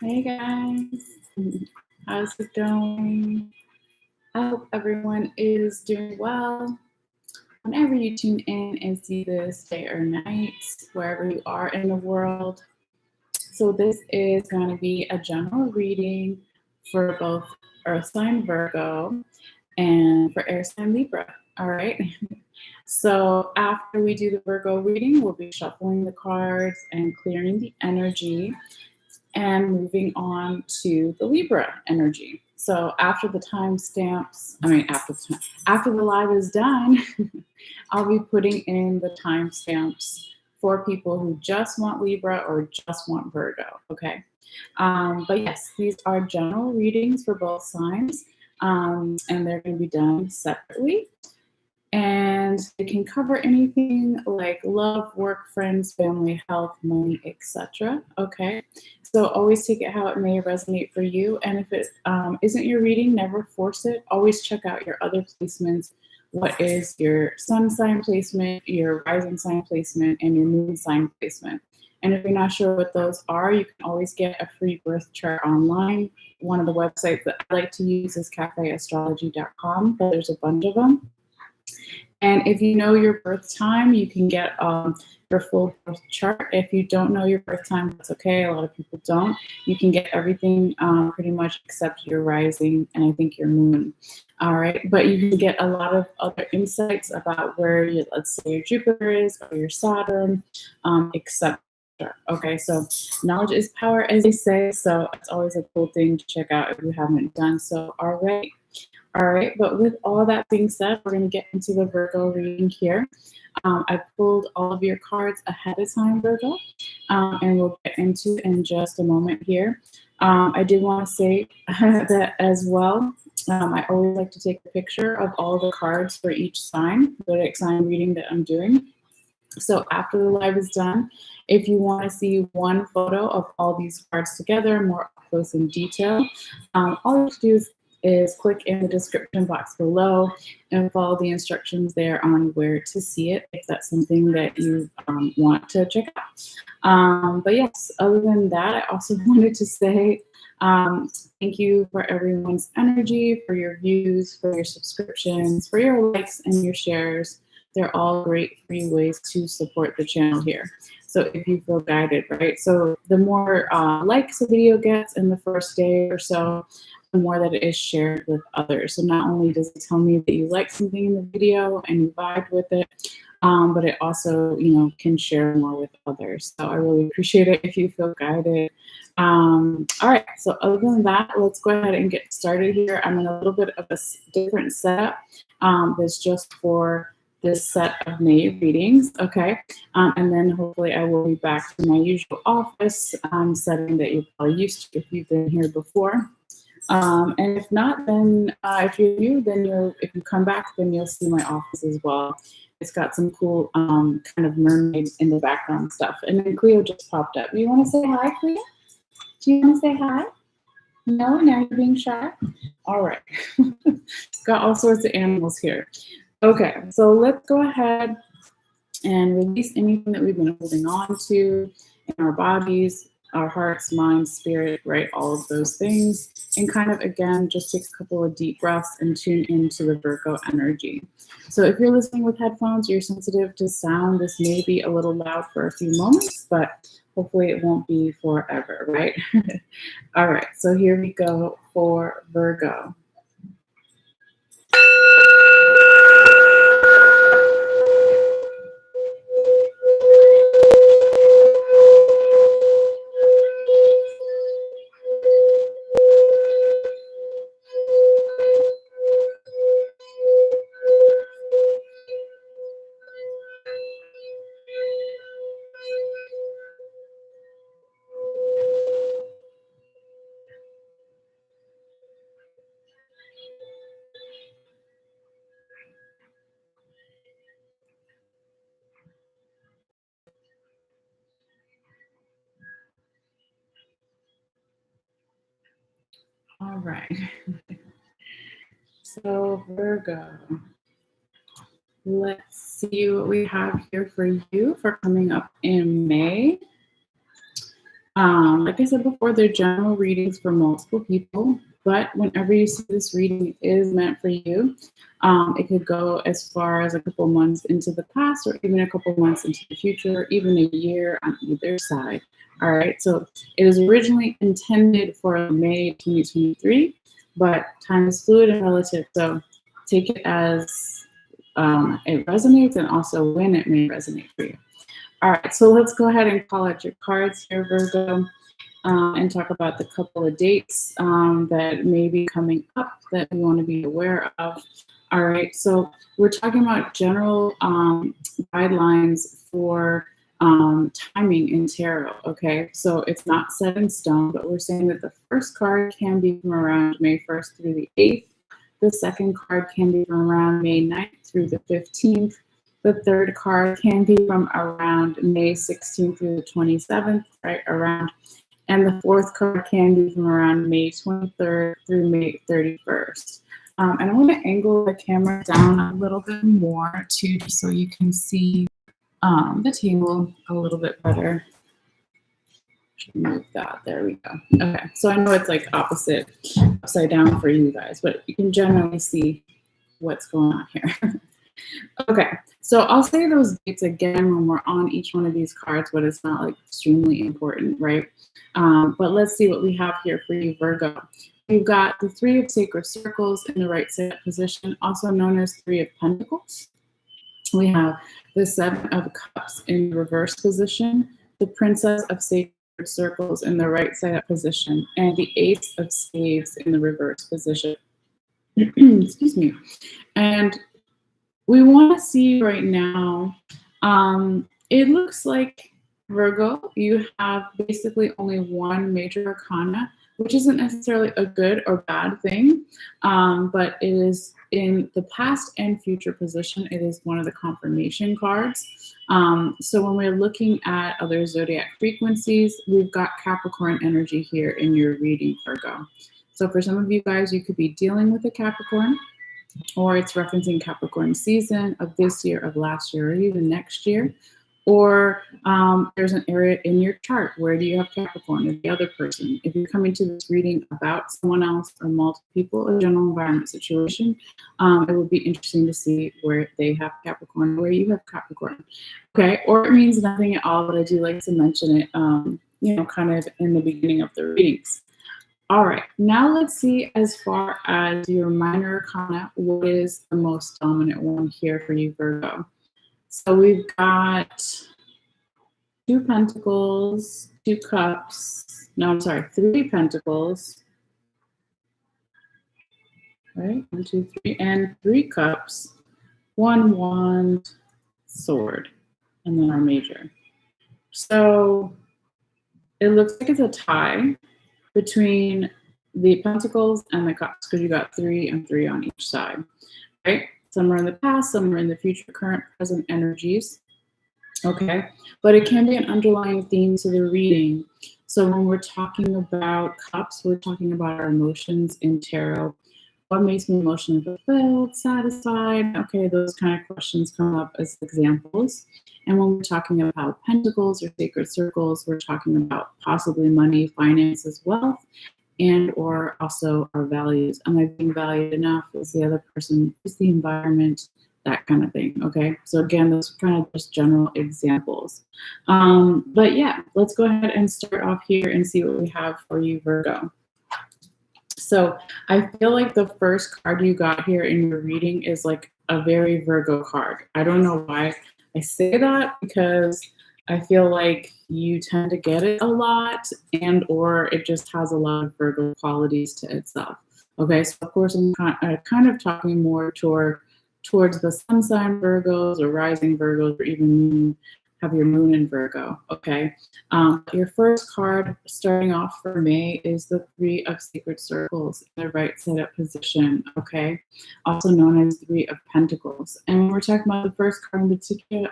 Hey guys, how's it going? I hope everyone is doing well. Whenever you tune in and see this day or night, wherever you are in the world. So, this is going to be a general reading for both Earth sign Virgo and for air sign Libra. All right. So, after we do the Virgo reading, we'll be shuffling the cards and clearing the energy and moving on to the Libra energy. So after the timestamps, after the live is done, I'll be putting in the timestamps for people who just want Libra or just want Virgo. Okay. But yes, these are general readings for both signs, and they're going to be done separately. And it can cover anything like love, work, friends, family, health, money, etc. Okay, so always take it how it may resonate for you. And if it isn't your reading, never force it. Always check out your other placements. What is your sun sign placement, your rising sign placement, and your moon sign placement? And if you're not sure what those are, you can always get a free birth chart online. One of the websites that I like to use is cafeastrology.com, but there's a bunch of them. And if you know your birth time, you can get your full birth chart. If you don't know your birth time, that's okay. A lot of people don't. You can get everything pretty much except your rising and I think your moon. All right. But you can get a lot of other insights about where, let's say, your Jupiter is or your Saturn, etc. Okay, so knowledge is power, as they say. So it's always a cool thing to check out if you haven't done so already. All right, but with all that being said, we're going to get into the Virgo reading here. I pulled all of your cards ahead of time, Virgo, and we'll get into in just a moment here. I did want to say that as well. I always like to take a picture of all the cards for each sign, zodiac sign reading that I'm doing. So after the live is done, if you want to see one photo of all these cards together, more up close in detail, all you have to do is click in the description box below and follow the instructions there on where to see it if that's something that you want to check out. But yes, other than that, I also wanted to say thank you for everyone's energy, for your views, for your subscriptions, for your likes and your shares. They're all great free ways to support the channel here. So if you feel guided, right? So the more likes a video gets in the first day or so, the more that it is shared with others. So not only does it tell me that you like something in the video and you vibe with it, but it also, can share more with others. So I really appreciate it if you feel guided. All right, so other than that, let's go ahead and get started here. I'm in a little bit of a different setup that's just for this set of May readings, okay? And then hopefully I will be back to my usual office setting that you're probably used to if you've been here before. And if not, then if you're new, then if you come back, then you'll see my office as well. It's got some cool kind of mermaid in the background stuff. And then Cleo just popped up. You want to say hi, Cleo? Do you want to say hi? No, now you're being shy? All right. Got all sorts of animals here. Okay, so let's go ahead and release anything that we've been holding on to in our bodies, our hearts, minds, spirit, right? All of those things. And kind of, again, just take a couple of deep breaths and tune into the Virgo energy. So if you're listening with headphones, you're sensitive to sound, this may be a little loud for a few moments, but hopefully it won't be forever, right? All right, so here we go for Virgo. All right. So Virgo, let's see what we have here for you for coming up in May. Like I said before, they're general readings for multiple people, but whenever you see this reading is meant for you, it could go as far as a couple months into the past or even a couple months into the future, or even a year on either side. All right, so it was originally intended for May 2023, but time is fluid and relative, so take it as it resonates and also when it may resonate for you. All right, so let's go ahead and call out your cards here, Virgo, and talk about the couple of dates that may be coming up that we want to be aware of. All right, so we're talking about general guidelines for timing in tarot, okay? So it's not set in stone, but we're saying that the first card can be from around May 1st through the 8th. The second card can be from around May 9th through the 15th. The third card can be from around May 16th through the 27th, right around. And the fourth card can be from around May 23rd through May 31st. And I'm going to angle the camera down a little bit more too, just so you can see the table a little bit better. Move that. There we go. Okay, so I know it's like opposite, upside down for you guys, but you can generally see what's going on here. Okay, so I'll say those dates again when we're on each one of these cards, but it's not like extremely important, right? But let's see what we have here for you, Virgo. We've got the Three of Sacred Circles in the right side position, also known as Three of Pentacles. We have the Seven of Cups in reverse position, the Princess of Sacred Circles in the right side up position, and the Ace of Spades in the reverse position. Excuse me. And we want to see right now, it looks like, Virgo, you have basically only one major arcana, which isn't necessarily a good or bad thing, but it is in the past and future position. It is one of the confirmation cards. So when we're looking at other zodiac frequencies, we've got Capricorn energy here in your reading, Virgo. So for some of you guys, you could be dealing with a Capricorn, or it's referencing Capricorn season of this year, of last year, or even next year. Or there's an area in your chart. Where do you have Capricorn or the other person? If you're coming to this reading about someone else or multiple people, a general environment situation, it would be interesting to see where they have Capricorn, where you have Capricorn. Okay, or it means nothing at all, but I do like to mention it, kind of in the beginning of the readings. All right, now let's see, as far as your minor arcana, what is the most dominant one here for you, Virgo? So we've got Two Pentacles, Two Cups, no, I'm sorry, Three Pentacles, right? 1, 2, 3, and Three Cups, One Wand, Sword, and then our major. So it looks like it's a tie between the Pentacles and the Cups, because you got 3 and 3 on each side, right? Some are in the past, some are in the future, current, present energies, okay? But it can be an underlying theme to the reading. So when we're talking about Cups, we're talking about our emotions in tarot. What makes me emotionally fulfilled, satisfied? Okay, those kind of questions come up as examples. And when we're talking about Pentacles or Sacred Circles, we're talking about possibly money, finances, wealth, and or also our values. Am I being valued enough? Is the other person, is the environment, that kind of thing, okay? So again, those are kind of just general examples. But yeah, let's go ahead and start off here and see what we have for you, Virgo. So I feel like the first card you got here in your reading is like a very Virgo card. I don't know why I say that, because I feel like you tend to get it a lot, and or it just has a lot of Virgo qualities to itself. Okay, so of course I'm kind of talking more towards the sun sign Virgos or rising Virgos, or even have your moon in Virgo, okay? Your first card starting off for May is the Three of Sacred Circles in the right side up position, okay? Also known as Three of Pentacles. And when we're talking about the first card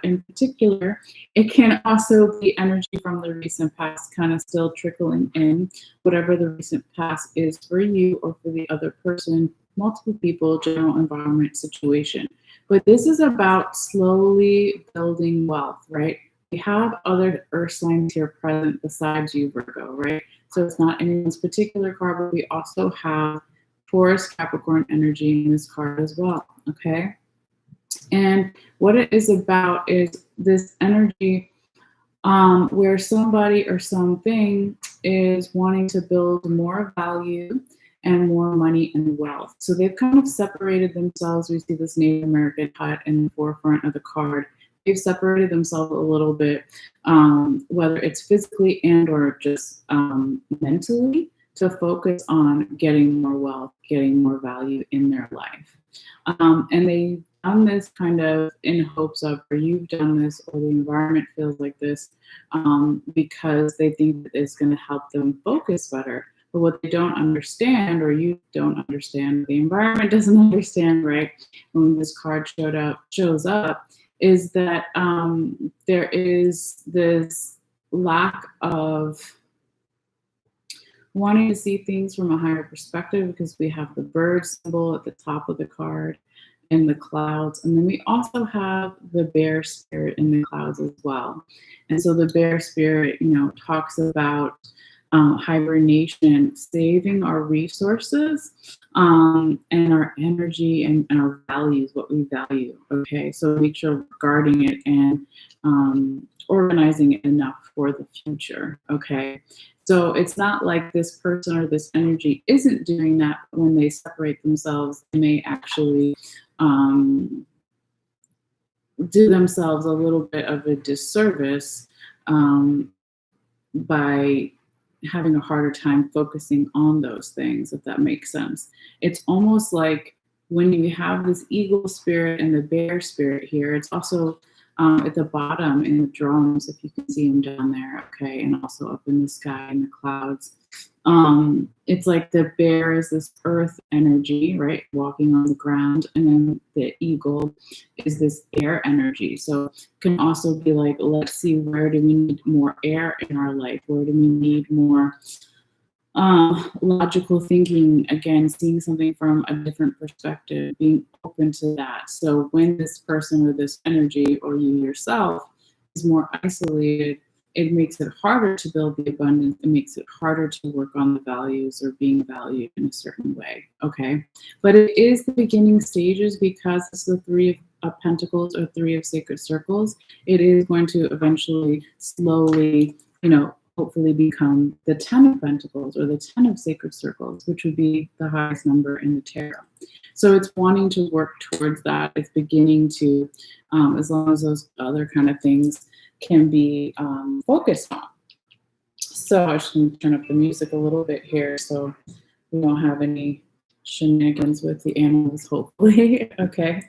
in particular, it can also be energy from the recent past kind of still trickling in, whatever the recent past is for you or for the other person, multiple people, general environment situation. But this is about slowly building wealth, right? we have other earth signs here present besides you, Virgo, right? So it's not anyone's particular card, but we also have Taurus, Capricorn energy in this card as well, okay? And what it is about is this energy where somebody or something is wanting to build more value and more money and wealth. So they've kind of separated themselves. We see this Native American hut in the forefront of the card. They've separated themselves a little bit, whether it's physically and or just mentally, to focus on getting more wealth, getting more value in their life. And they've done this kind of in hopes of, or you've done this, or the environment feels like this, because they think that it's going to help them focus better. But what they don't understand, or you don't understand, the environment doesn't understand, right? When this card shows up, is that there is this lack of wanting to see things from a higher perspective, because we have the bird symbol at the top of the card and the clouds. And then we also have the bear spirit in the clouds as well. And so the bear spirit, talks about hibernation, saving our resources and our energy and our values, what we value. Okay, so make sure we're guarding it and organizing it enough for the future. Okay, so it's not like this person or this energy isn't doing that. When they separate themselves, they may actually do themselves a little bit of a disservice by having a harder time focusing on those things, if that makes sense. It's almost like when you have this eagle spirit and the bear spirit here, it's also at the bottom in the drums, if you can see them down there, okay, and also up in the sky in the clouds. It's like the bear is this earth energy, right, walking on the ground, and then the eagle is this air energy. So it can also be like, let's see, where do we need more air in our life? Where do we need more logical thinking? Again, seeing something from a different perspective, being open to that. So when this person or this energy, or you yourself, is more isolated, it makes it harder to build the abundance. It makes it harder to work on the values or being valued in a certain way. Okay, but it is the beginning stages, because it's the Three of Pentacles or Three of Sacred Circles. It is going to eventually, slowly, hopefully become the 10 of Pentacles or the 10 of Sacred Circles, which would be the highest number in the tarot. So it's wanting to work towards that. It's beginning to, as long as those other kind of things can be focused on. So I should turn up the music a little bit here so we don't have any shenanigans with the animals, hopefully. Okay.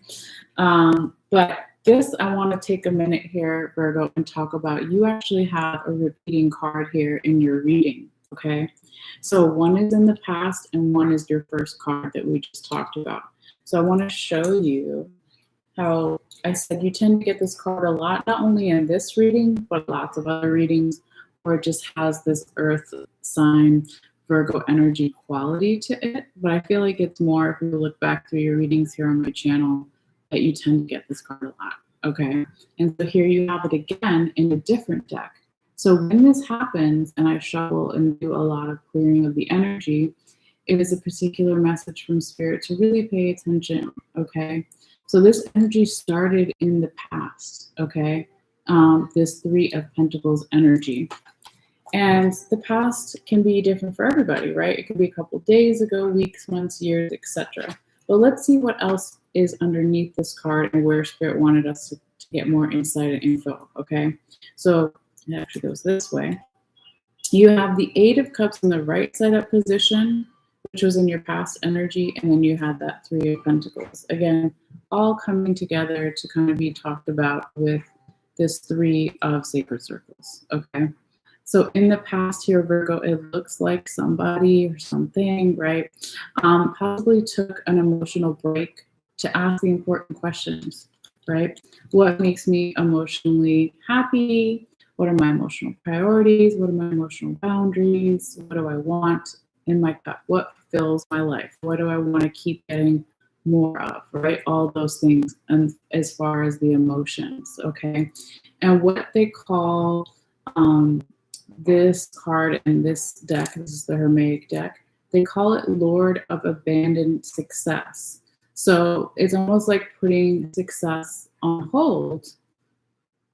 But this, I want to take a minute here, Virgo, and talk about, you actually have a repeating card here in your reading. Okay. So one is in the past and one is your first card that we just talked about. So I want to show you how I said you tend to get this card a lot, not only in this reading, but lots of other readings, where it just has this earth sign Virgo energy quality to it. But I feel like it's more, if you look back through your readings here on my channel, that you tend to get this card a lot. Okay. And so here you have it again in a different deck. So when this happens and I shuffle and do a lot of clearing of the energy, it is a particular message from Spirit to really pay attention. Okay. So this energy started in the past, okay? This Three of Pentacles energy. And the past can be different for everybody, right? It could be a couple days ago, weeks, months, years, etc. But let's see what else is underneath this card and where Spirit wanted us to get more insight and info, okay? So it actually goes this way. You have the Eight of Cups in the right side up position, which was in your past energy, and then you had that Three of Pentacles. Again, all coming together to kind of be talked about with this Three of Sacred Circles, okay? So in the past here, Virgo, it looks like somebody or something, right, possibly took an emotional break to ask the important questions, right? What makes me emotionally happy? What are my emotional priorities? What are my emotional boundaries? What do I want in my cup? What fills my life? What do I want to keep getting more of, right? All those things, and as far as the emotions, okay? And what they call this card in this deck, this is the Hermaic deck, they call it Lord of Abandoned Success. So it's almost like putting success on hold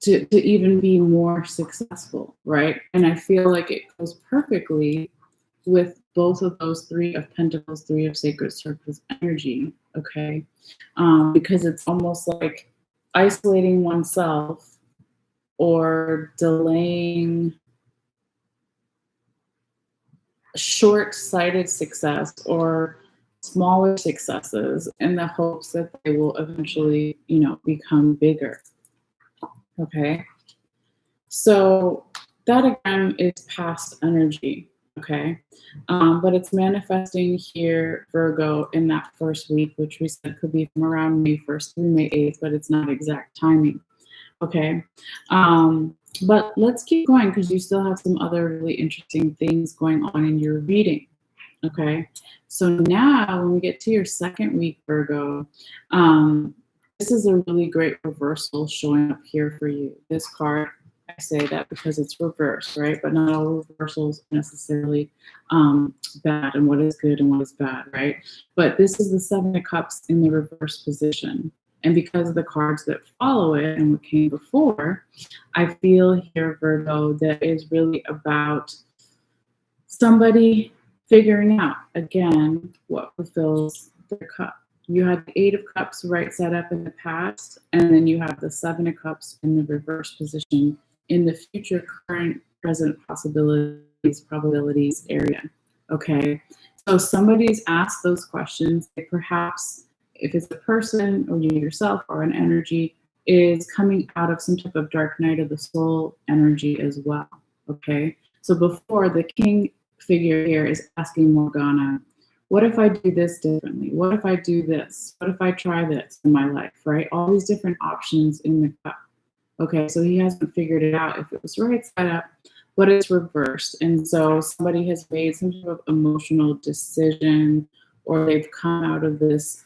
to even be more successful, right? And I feel like it goes perfectly with both of those Three of Pentacles, Three of Sacred Circles energy, okay? Because it's almost like isolating oneself or delaying short-sighted success or smaller successes in the hopes that they will eventually, become bigger, okay? So that again is past energy, okay? But it's manifesting here, Virgo, in that first week, which we said could be from around May 1st through May 8th, but it's not exact timing, okay? But let's keep going because you still have some other really interesting things going on in your reading, okay? So now when we get to your second week, Virgo, this is a really great reversal showing up here for you. This card, I say that because it's reversed, right? But not all reversals are necessarily bad, and what is good and what is bad, right? But this is the Seven of Cups in the reverse position. And because of the cards that follow it and what came before, I feel here, Virgo, that is really about somebody figuring out, again, what fulfills their cup. You had the Eight of Cups right side up in the past, and then you have the Seven of Cups in the reverse position in the future, current, present possibilities, probabilities area, okay? So somebody's asked those questions. They perhaps, if it's a person or you yourself or an energy, is coming out of some type of dark night of the soul energy as well, okay? So before, the king figure here is asking Morgana, what if I do this differently? What if I do this? What if I try this in my life, right? All these different options in the cup. Okay, so he hasn't figured it out if it was right side up, but it's reversed. And so somebody has made some sort of emotional decision, or they've come out of this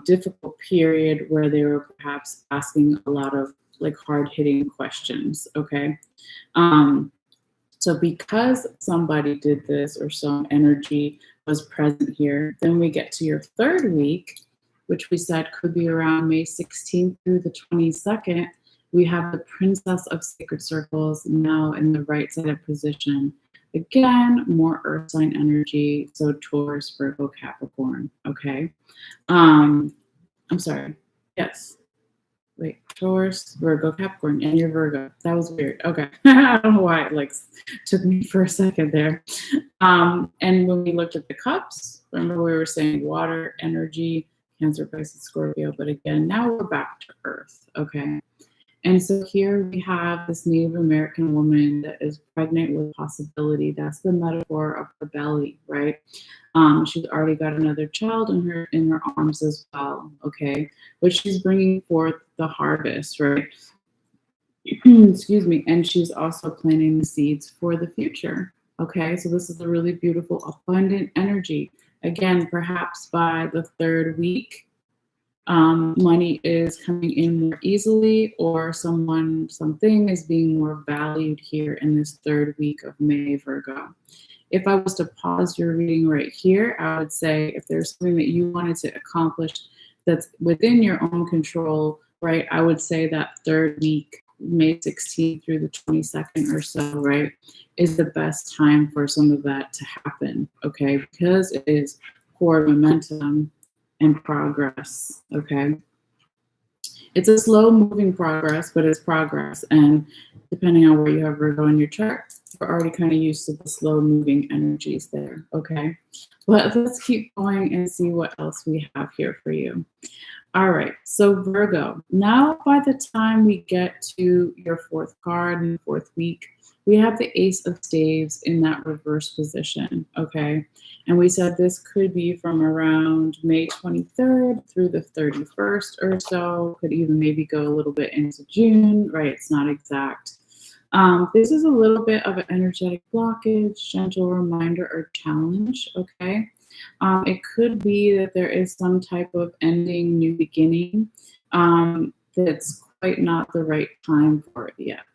difficult period where they were perhaps asking a lot of like hard-hitting questions, okay? So because somebody did this or some energy was present here, then we get to your third week, which we said could be around May 16th through the 22nd. We have the Princess of Sacred Circles now in the right side of position. Again, more earth sign energy, so Taurus, Virgo, Capricorn, okay? I'm sorry, yes. Wait, Taurus, Virgo, Capricorn, and you're Virgo. That was weird. Okay. I don't know why it like took me for a second there. And when we looked at the cups, remember we were saying water, energy, Cancer, Pisces, Scorpio, but again, now we're back to Earth, okay? And so here we have this Native American woman that is pregnant with possibility. That's the metaphor of her belly, right? She's already got another child in her arms as well, okay? But she's bringing forth the harvest, right? Excuse me. And she's also planting the seeds for the future, okay? So this is a really beautiful, abundant energy. Again, perhaps by the third week, money is coming in more easily, or something is being more valued here in this third week of May, Virgo. If I was to pause your reading right here, I would say if there's something that you wanted to accomplish that's within your own control, right, I would say that third week, May 16th through the 22nd or so, right, is the best time for some of that to happen, okay, because it is core momentum and progress, okay? It's a slow moving progress, but it's progress. And depending on where you have Virgo in your chart, you're already kind of used to the slow moving energies there, okay? But let's keep going and see what else we have here for you. All right, so Virgo, now by the time we get to your fourth card in the fourth week, we have the Ace of Staves in that reverse position, okay? And we said this could be from around May 23rd through the 31st or so, could even maybe go a little bit into June, right? It's not exact. This is a little bit of an energetic blockage, gentle reminder or challenge, okay? It could be that there is some type of ending, new beginning, that's quite not the right time for it yet.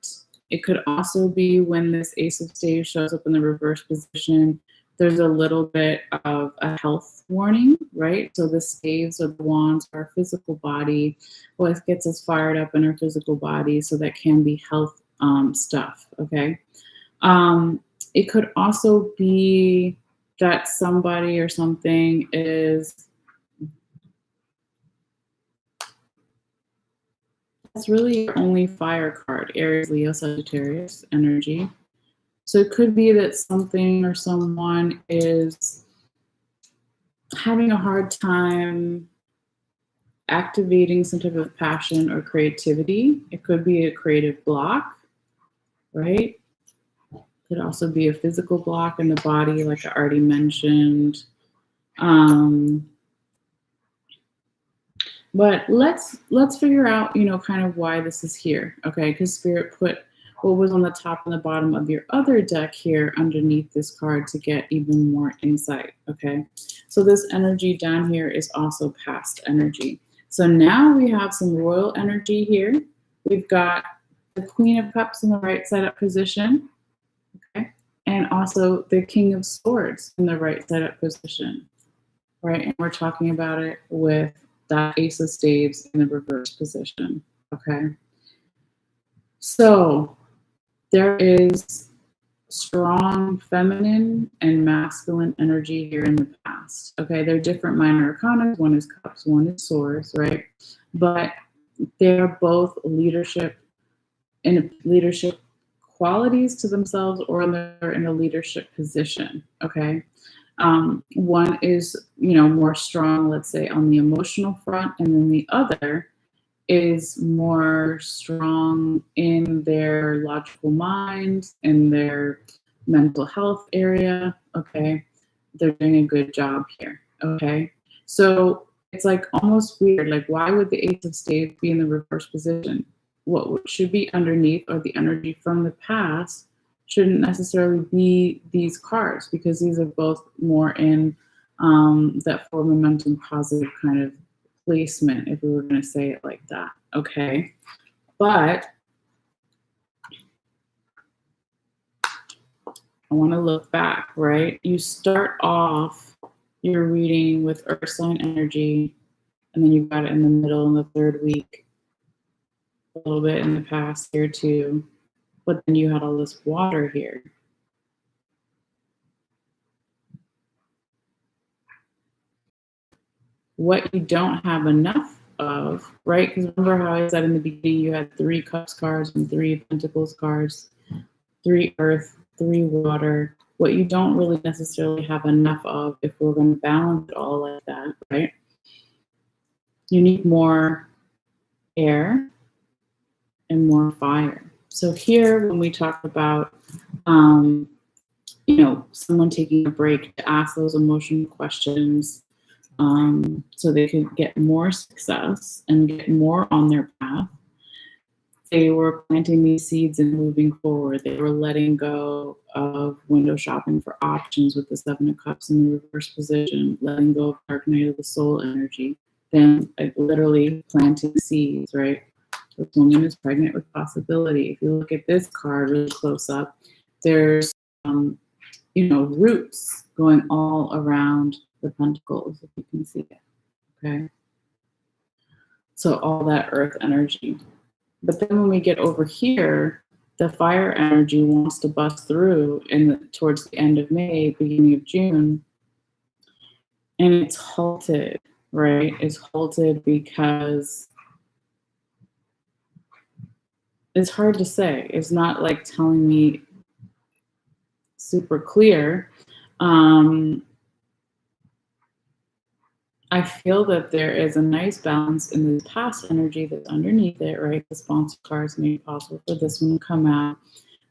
It could also be when this Ace of Staves shows up in the reverse position, there's a little bit of a health warning, right? So the staves or the wands, our physical body, what gets us fired up in our physical body. So that can be health stuff, okay? It could also be that somebody or something is, that's really your only fire card, Aries, Leo, Sagittarius energy. So it could be that something or someone is having a hard time activating some type of passion or creativity. It could be a creative block, right? Could also be a physical block in the body, like I already mentioned. But let's figure out, kind of why this is here, okay? Because Spirit put what was on the top and the bottom of your other deck here underneath this card to get even more insight, okay? So this energy down here is also past energy. So now we have some royal energy here. We've got the Queen of Cups in the right side up position, okay? And also the King of Swords in the right side up position, right? And we're talking about it with that Ace of Staves in the reverse position, okay? So there is strong feminine and masculine energy here in the past, okay? They're different minor arcana. One is cups, one is swords, right? But they're both leadership qualities to themselves, or they're in a leadership position, okay? One is, more strong, let's say, on the emotional front, and then the other is more strong in their logical mind, in their mental health area, okay? They're doing a good job here, okay? So it's like almost weird, like why would the Ace of Spades be in the reverse position? What should be underneath, or the energy from the past, shouldn't necessarily be these cards, because these are both more in that for momentum positive kind of placement, if we were going to say it like that, okay? But I want to look back, right? You start off your reading with earth sign energy, and then you got it in the middle in the third week, a little bit in the past here too, but then you had all this water here. What you don't have enough of, right? Because remember how I said in the beginning, you had 3 cups cards and 3 pentacles cards, 3 earth, 3 water. What you don't really necessarily have enough of, if we're going to balance it all like that, right? You need more air and more fire. So here, when we talk about, someone taking a break to ask those emotional questions, so they could get more success and get more on their path, they were planting these seeds and moving forward. They were letting go of window shopping for options with the 7 of Cups in the reverse position, letting go of Dark Night of the Soul energy, then like literally planting seeds, right? This woman is pregnant with possibility. If you look at this card really close up, there's, roots going all around the pentacles, if you can see it, okay? So all that earth energy. But then when we get over here, the fire energy wants to bust through towards the end of May, beginning of June, and it's halted, right? It's halted because it's hard to say. It's not like telling me super clear. I feel that there is a nice balance in the past energy that's underneath it, right? The sponsor cards made it possible for this one to come out.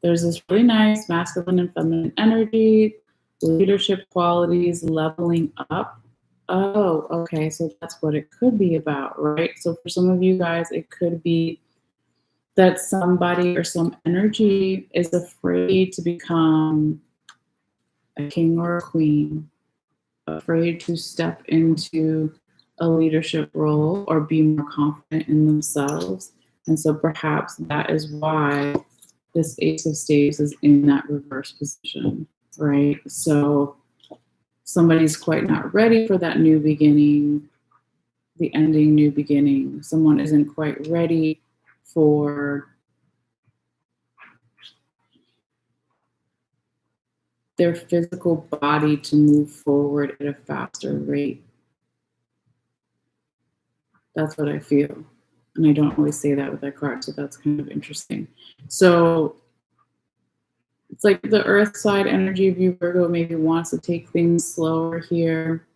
There's this really nice masculine and feminine energy, leadership qualities, leveling up. Oh, okay, so that's what it could be about, right? So for some of you guys, it could be that somebody or some energy is afraid to become a king or a queen, afraid to step into a leadership role or be more confident in themselves. And so perhaps that is why this Ace of Staves is in that reverse position, right? So somebody's quite not ready for that new beginning, the ending, new beginning. Someone isn't quite ready for their physical body to move forward at a faster rate. That's what I feel. And I don't always say that with that card, so that's kind of interesting. So it's like the earth side energy of you, Virgo, maybe wants to take things slower here.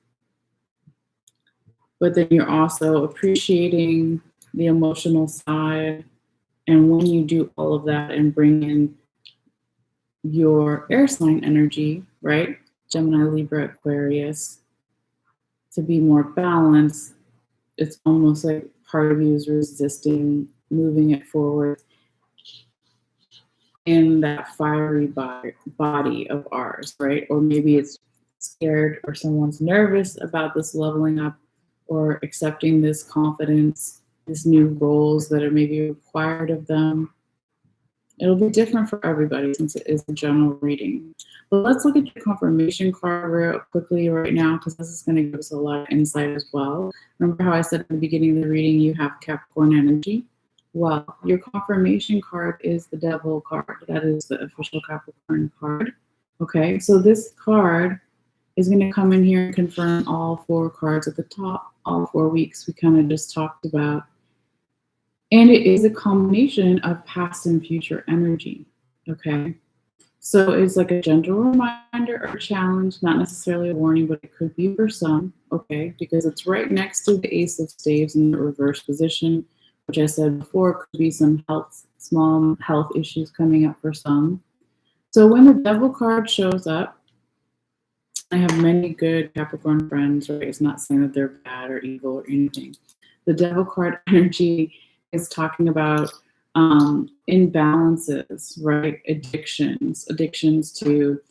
But then you're also appreciating the emotional side. And when you do all of that and bring in your air sign energy, right? Gemini, Libra, Aquarius, to be more balanced, it's almost like part of you is resisting moving it forward in that fiery body of ours, right? Or maybe it's scared or someone's nervous about this leveling up or accepting this confidence, these new roles that are maybe required of them. It'll be different for everybody since it is a general reading. But let's look at your confirmation card real quickly right now, because this is going to give us a lot of insight as well. Remember how I said at the beginning of the reading, you have Capricorn energy? Well, your confirmation card is the Devil card. That is the official Capricorn card. Okay, so this card is going to come in here and confirm all 4 cards at the top, all 4 weeks we kind of just talked about. And it is a combination of past and future energy, okay? So it's like a gentle reminder or challenge, not necessarily a warning, but it could be for some, okay? Because it's right next to the Ace of Staves in the reverse position, which I said before could be some small health issues coming up for some. So when the Devil card shows up, I have many good Capricorn friends, right? It's not saying that they're bad or evil or anything. The Devil card energy is talking about imbalances, right? Addictions to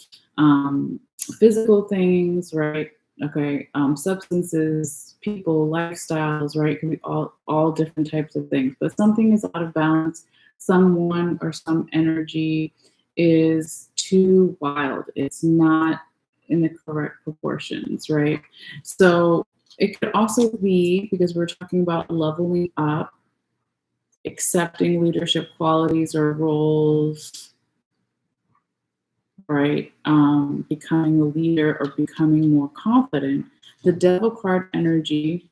physical things, right? Okay, substances, people, lifestyles, right? It can be all different types of things. But something is out of balance. Someone or some energy is too wild. It's not in the correct proportions, right? So it could also be, because we're talking about leveling up, accepting leadership qualities or roles, right? Becoming a leader or becoming more confident. The Devil card energy,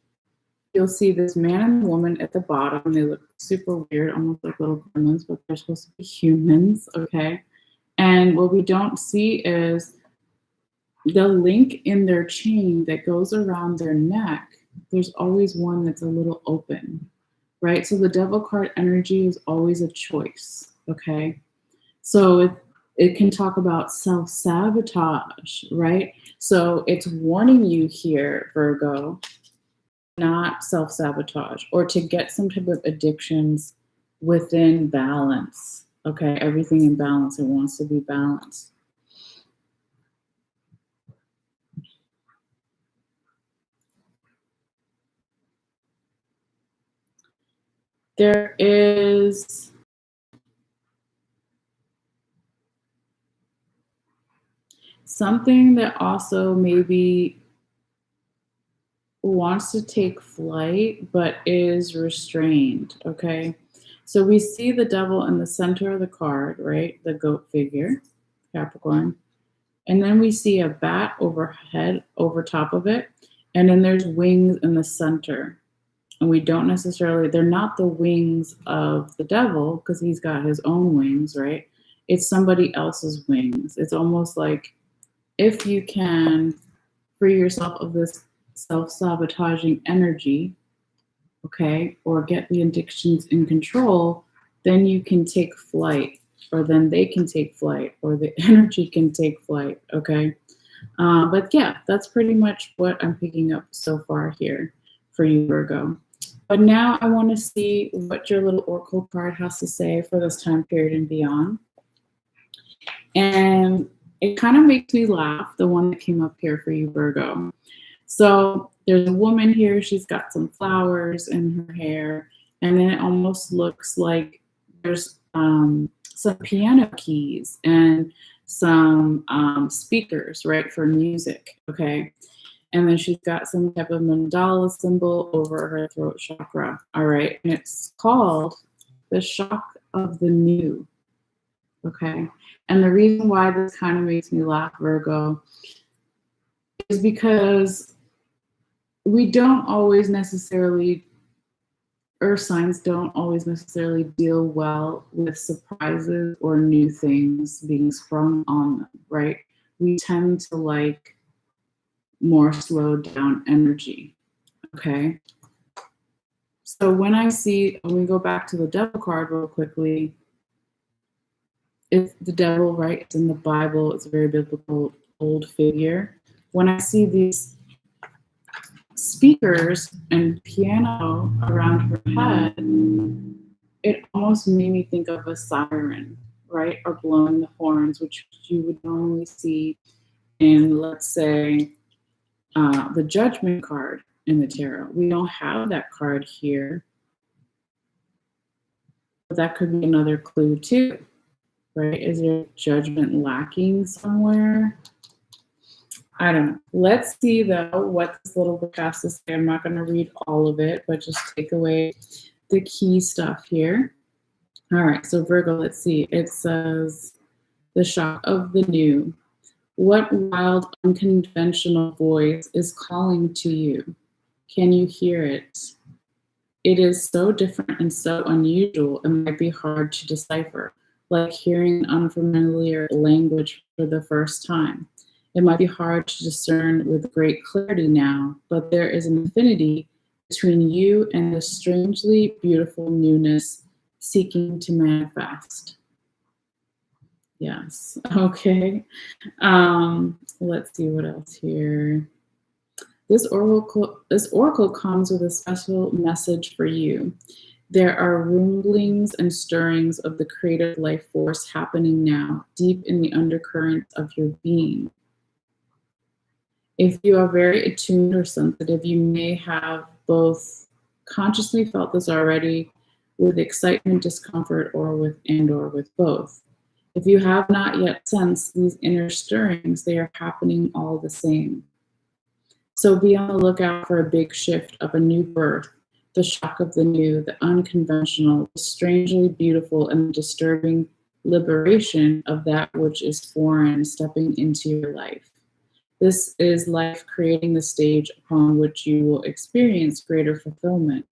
you'll see this man and woman at the bottom. They look super weird, almost like little gremlins, but they're supposed to be humans, okay? And what we don't see is the link in their chain that goes around their neck. There's always one that's a little open, right? So the Devil card energy is always a choice, okay? So it can talk about self-sabotage, right? So it's warning you here, Virgo, not self-sabotage or to get some type of addictions within balance, okay? Everything in balance, it wants to be balanced. There is something that also maybe wants to take flight but is restrained, okay? So we see the Devil in the center of the card, right? The goat figure, Capricorn. And then we see a bat overhead, over top of it. And then there's wings in the center. And we don't necessarily, they're not the wings of the Devil because he's got his own wings, right? It's somebody else's wings. It's almost like if you can free yourself of this self-sabotaging energy, okay, or get the addictions in control, then you can take flight, or then they can take flight, or the energy can take flight, okay? But yeah, that's pretty much what I'm picking up so far here for you, Virgo. But now I want to see what your little oracle card has to say for this time period and beyond. And it kind of makes me laugh, the one that came up here for you, Virgo. So there's a woman here, she's got some flowers in her hair, and then it almost looks like there's some piano keys and some speakers, right, for music, okay? And then she's got some type of mandala symbol over her throat chakra, all right? And it's called the shock of the new, okay? And the reason why this kind of makes me laugh, Virgo, is because we don't always necessarily, earth signs don't always necessarily deal well with surprises or new things being sprung on them, right? We tend to like more slowed down energy, okay? So when we go back to the devil card real quickly, it's the devil, right? It's in the Bible, it's a very biblical old figure. When I see these speakers and piano around her head, it almost made me think of a siren, right? Or blowing the horns, which you would normally see in, let's say, the Judgment card in the tarot. We don't have that card here, but that could be another clue too, right? Is there judgment lacking somewhere? I don't know. Let's see though what this little book has to say. I'm not going to read all of it, but just take away the key stuff here. All right, so Virgo, let's see. It says, the shock of the new. What wild, unconventional voice is calling to you? Can you hear it? It is so different and so unusual, it might be hard to decipher, like hearing unfamiliar language for the first time. It might be hard to discern with great clarity now, but there is an affinity between you and the strangely beautiful newness seeking to manifest. Yes, okay. Let's see what else here. This oracle comes with a special message for you. There are rumblings and stirrings of the creative life force happening now, deep in the undercurrents of your being. If you are very attuned or sensitive, you may have both consciously felt this already with excitement, discomfort, or with both. If you have not yet sensed these inner stirrings, they are happening all the same. So be on the lookout for a big shift of a new birth, the shock of the new, the unconventional, the strangely beautiful, and the disturbing liberation of that which is foreign stepping into your life. This is life creating the stage upon which you will experience greater fulfillment.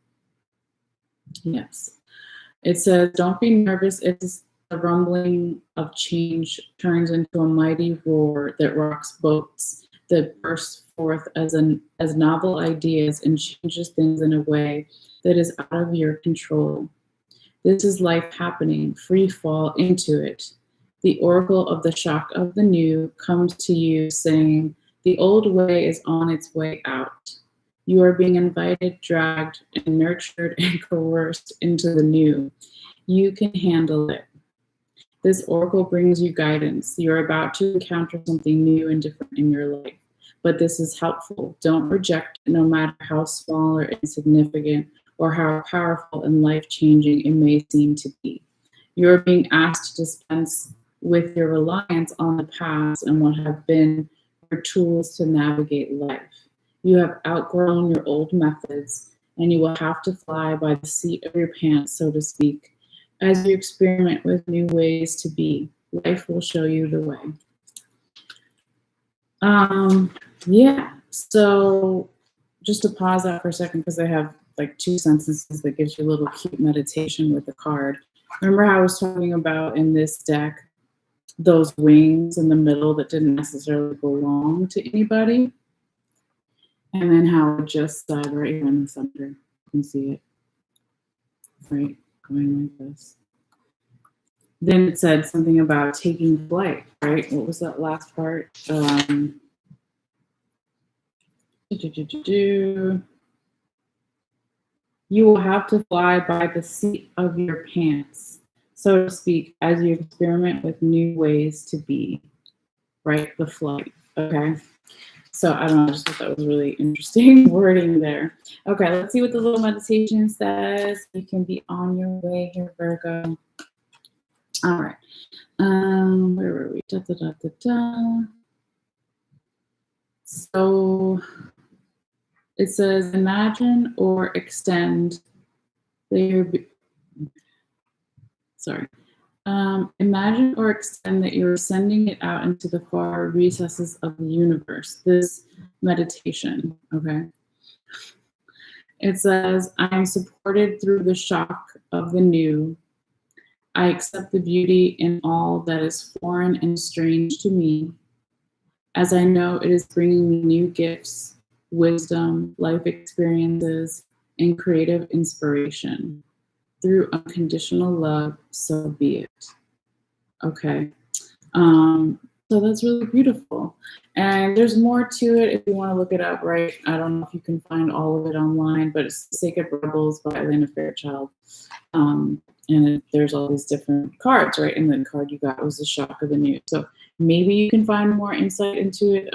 Yes. It says, don't be nervous. It's the rumbling of change turns into a mighty roar that rocks boats, that bursts forth as novel ideas and changes things in a way that is out of your control. This is life happening, free fall into it. The oracle of the shock of the new comes to you saying, the old way is on its way out. You are being invited, dragged, and nurtured and coerced into the new. You can handle it. This oracle brings you guidance. You're about to encounter something new and different in your life, but this is helpful. Don't reject it, no matter how small or insignificant or how powerful and life-changing it may seem to be. You're being asked to dispense with your reliance on the past and what have been your tools to navigate life. You have outgrown your old methods, and you will have to fly by the seat of your pants, so to speak. As you experiment with new ways to be, life will show you the way. Yeah, so just to pause that for a second, because I have like 2 sentences that gives you a little cute meditation with the card. Remember how I was talking about in this deck, those wings in the middle that didn't necessarily belong to anybody? And then how it just said right here in the center, you can see it, right, going like this. Then it said something about taking flight, right? What was that last part? You will have to fly by the seat of your pants, so to speak, as you experiment with new ways to be. right? The flight, okay? So I don't know, I just thought that was really interesting wording there. Okay, let's see what the little meditation says. You can be on your way here, Virgo. All right. Where were we? Da, da, da, da, da. So it says, imagine or extend that imagine or extend that you're sending it out into the far recesses of the universe. This meditation, okay? It says, I am supported through the shock of the new. I accept the beauty in all that is foreign and strange to me, as I know it is bringing me new gifts, wisdom, life experiences, and creative inspiration. Through unconditional love, so be it. Okay. So that's really beautiful. And there's more to it if you want to look it up, right? I don't know if you can find all of it online, but it's The Sacred Rebels by Elena Fairchild. There's all these different cards, right? And the card you got was the shock of the new. So maybe you can find more insight into it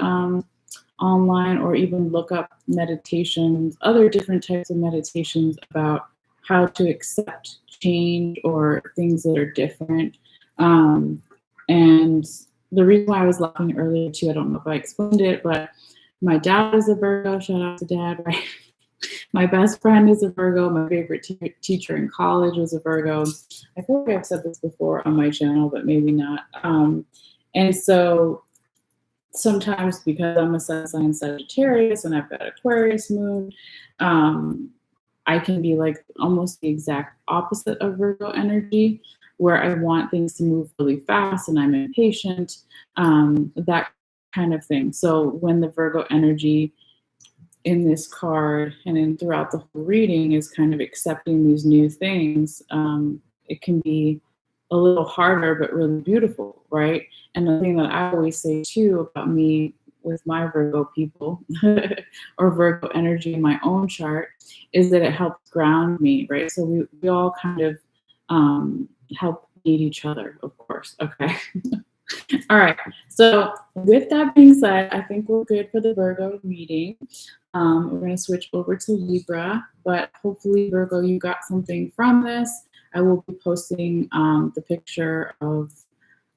online, or even look up meditations, other different types of meditations about how to accept change or things that are different. And the reason why I was laughing earlier too, I don't know if I explained it, but my dad is a Virgo. Shout out to Dad, right? My best friend is a Virgo. My favorite teacher in college was a Virgo. I feel like I've said this before on my channel, but maybe not. And so sometimes, because I'm a sun sign Sagittarius and I've got Aquarius moon, I can be like almost the exact opposite of Virgo energy, where I want things to move really fast and I'm impatient, that kind of thing. So when the Virgo energy in this card and in throughout the whole reading is kind of accepting these new things, it can be a little harder, but really beautiful, right? And the thing that I always say too about me with my Virgo people or Virgo energy in my own chart is that it helps ground me, right? So we all kind of help need each other, of course, okay? All right, so with that being said, I think we're good for the Virgo reading. We're going to switch over to Libra, but hopefully, Virgo, you got something from this. I will be posting the picture of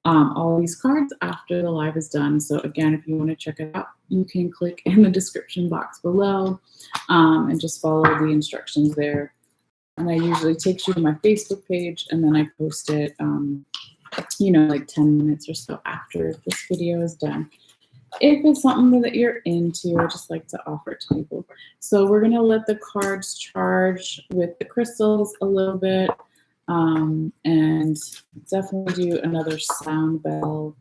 all these cards after the live is done. So again, if you want to check it out, you can click in the description box below and just follow the instructions there. And I usually take you to my Facebook page, and then I post it, like 10 minutes or so after this video is done. If it's something that you're into, I just like to offer it to people. So we're going to let the cards charge with the crystals a little bit, and definitely do another sound bell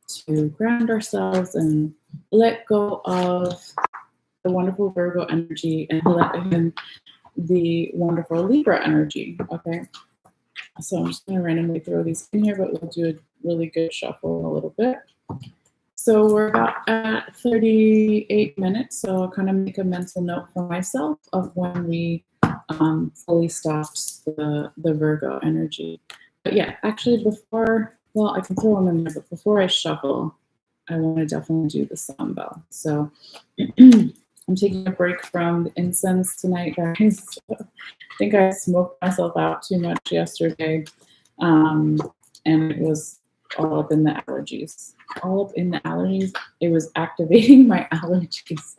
to ground ourselves and let go of the wonderful Virgo energy and let in the wonderful Libra energy, okay? So I'm just going to randomly throw these in here, but we'll do a really good shuffle in a little bit. So we're about at 38 minutes, so I'll kind of make a mental note for myself of when we fully stopped the Virgo energy. But yeah, actually before, well, I can throw them in there, but before I shuffle, I want to definitely do the sound bell. So I'm taking a break from the incense tonight, guys. I think I smoked myself out too much yesterday, and it was all up in the allergies. All up in the allergies. It was activating my allergies.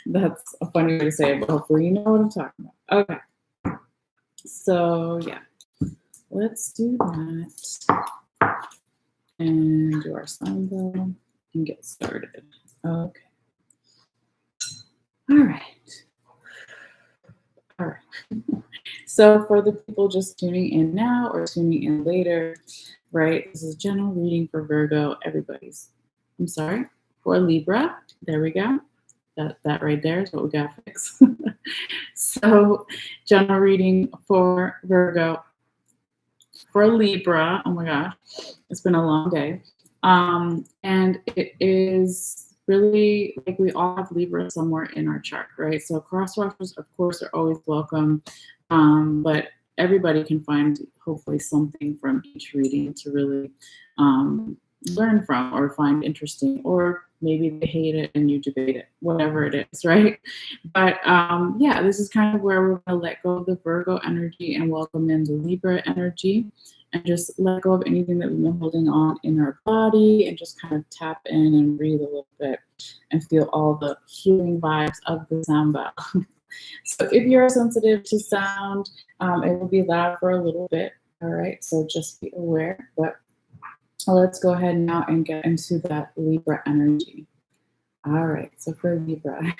That's a funny way to say it, but hopefully you know what I'm talking about. Okay. So yeah, let's do that and do our sound bell and get started. Okay. All right. All right. So for the people just tuning in now or tuning in later, right? This is a general reading for Virgo. For Libra. There we go. That right there is what we got fixed. So general reading for Virgo. For Libra, oh my gosh, it's been a long day. And it is really like we all have Libra somewhere in our chart, right? So crosswatchers, of course, are always welcome, but everybody can find hopefully something from each reading to really learn from or find interesting, or maybe they hate it and you debate it, whatever it is, right? But yeah, this is kind of where we're going to let go of the Virgo energy and welcome in the Libra energy, and just let go of anything that we've been holding on in our body, and just kind of tap in and breathe a little bit and feel all the healing vibes of the samba. So if you're sensitive to sound, it will be loud for a little bit. All right, so just be aware. But let's go ahead now and get into that Libra energy. All right, so for Libra. All right.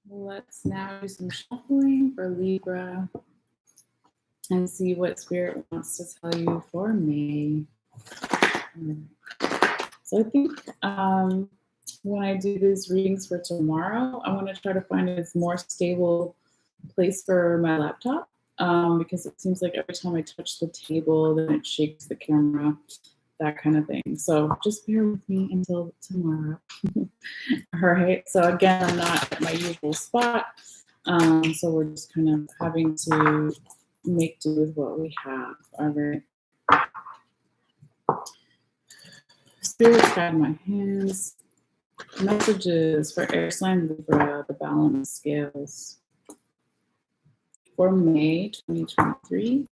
Let's now do some shuffling for Libra and see what Spirit wants to tell you for May. So I think when I do these readings for tomorrow, I want to try to find a more stable place for my laptop, because it seems like every time I touch the table, then it shakes the camera, that kind of thing. So just bear with me until tomorrow. All right. So again, I'm not at my usual spot. So we're just kind of having to make do with what we have. All right. Spirit guide my hands. Messages for air sign Libra, the balance scales. For May 2023,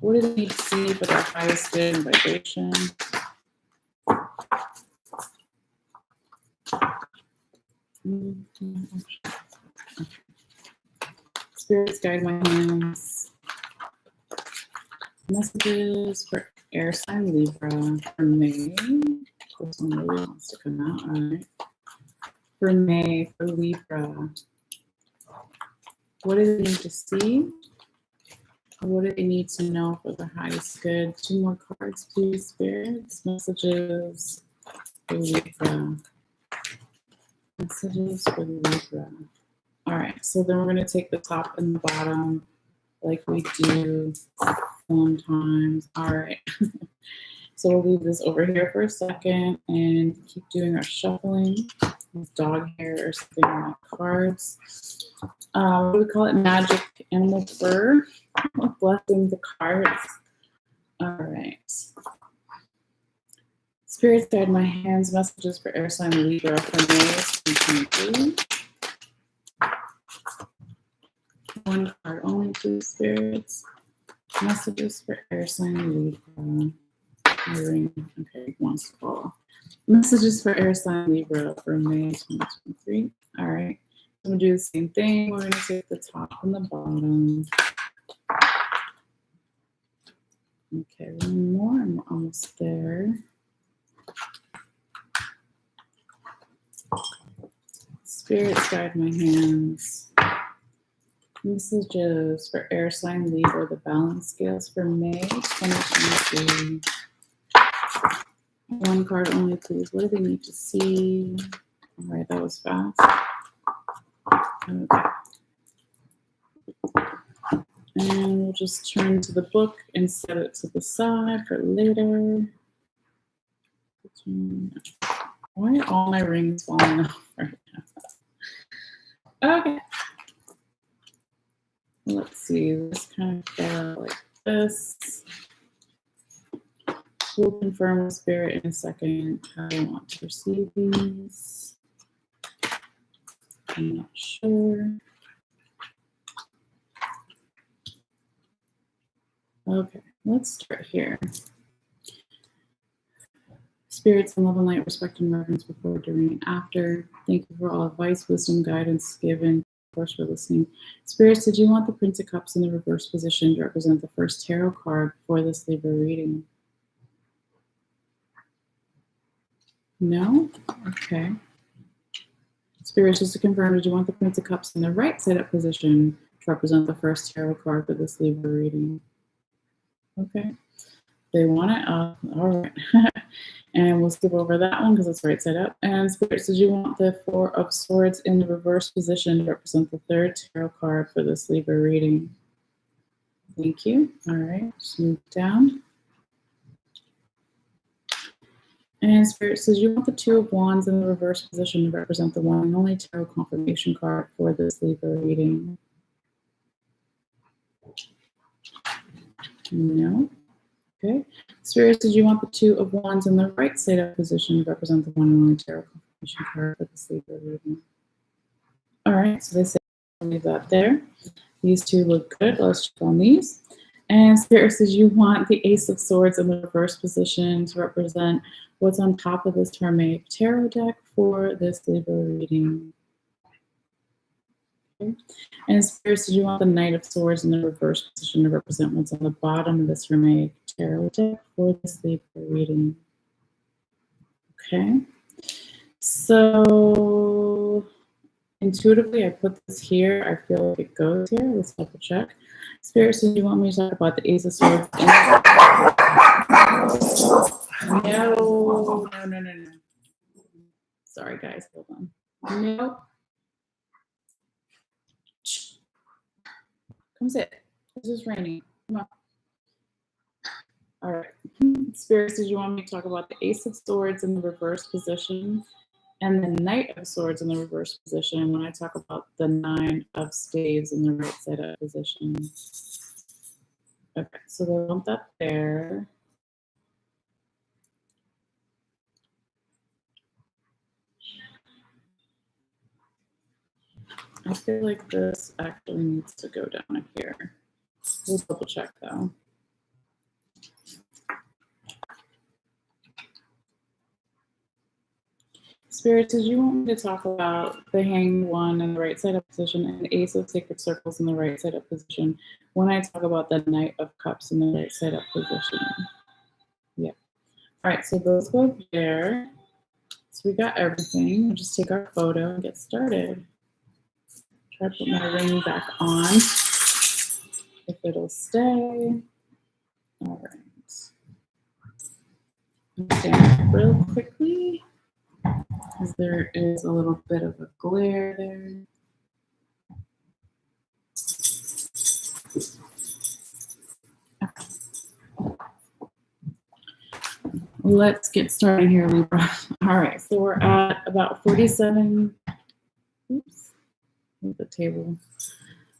what do they need to see for their highest good and vibration? Spirits guide my hands. Messages for air sign Libra for May. This one really wants to come out. All right. For May, for Libra, what do they need to see? What do they need to know for the highest good? 2 more cards, please, spirits. Messages for Libra. Messages for Libra. All right, so then we're going to take the top and the bottom like we do sometimes. All right. So we'll leave this over here for a second and keep doing our shuffling with dog hair or something on my cards. What do we call it? Magic animal fur. Blessing the cards. All right. Spirits guide my hands. Messages for air sign Libra for May 2023. 1 card only, please, spirits. Messages for air sign Libra. Okay, wants to fall. Messages for air sign Libra for May 2023. All right. I'm going to do the same thing. We're going to take the top and the bottom. Okay, 1 more. I'm almost there. Spirits guide my hands. Messages for air sign Libra, the balance scales for May 2023. 1 card only, please. What do they need to see? All right, that was fast. Okay. And we'll just turn to the book and set it to the side for later. Why are all my rings falling off right now? Okay. Let's see. This kind of go like this. We'll confirm with spirit in a second how I want to receive these. I'm not sure. Okay, let's start here. Spirits and love and light, respect and reverence before, during, and after. Thank you for all advice, wisdom, guidance given course, for listening. Spirits, did you want the Prince of Cups in the reverse position to represent the first tarot card for this Libra reading? No? Okay. Spirits, just to confirm, did you want the Prince of Cups in the right side up position to represent the first tarot card for this Libra reading? Okay. They want it up. All right. And we'll skip over that one because it's right side up. And Spirits, did you want the Four of Swords in the reverse position to represent the third tarot card for this Libra reading? Thank you. All right. Just move down. And Spirits, did you want the Two of Wands in the reverse position to represent the one and only tarot confirmation card for this Libra reading? No. Okay. Spirits, did you want the Two of Wands in the right side up position to represent the one and only tarot confirmation card for this Libra reading? All right. So they say leave that there. These two look good. Let's check on these. And Spirits, did you want the Ace of Swords in the reverse position to represent what's on top of this Hermaic tarot deck for this Libra reading? Okay. And Spirits, did you want the Knight of Swords in the reverse position to represent what's on the bottom of this Hermaic tarot deck for this Libra reading? Okay. So intuitively, I put this here. I feel like it goes here. Let's double check. Spirits, do you want me to talk about the Ace of Swords? No. Sorry, guys. Hold on. Nope. Come sit. It's just raining. Come on. All right. Spirits, did you want me to talk about the Ace of Swords in the reverse position and the Knight of Swords in the reverse position when I talk about the Nine of Staves in the right side up position? Okay, so they want that there. I feel like this actually needs to go down here. We'll double check though. Spirits, did you want me to talk about the Hanged One in the right side up position and the Ace of Sacred Circles in the right side up position when I talk about the Knight of Cups in the right side up position? Yeah. All right, so those go there. So we got everything. We'll just take our photo and get started. Try to put my ring back on if it'll stay. All right. Stand real quickly because there is a little bit of a glare there. Let's get started here, Libra. All right, so we're at about 47. Oops, move the table.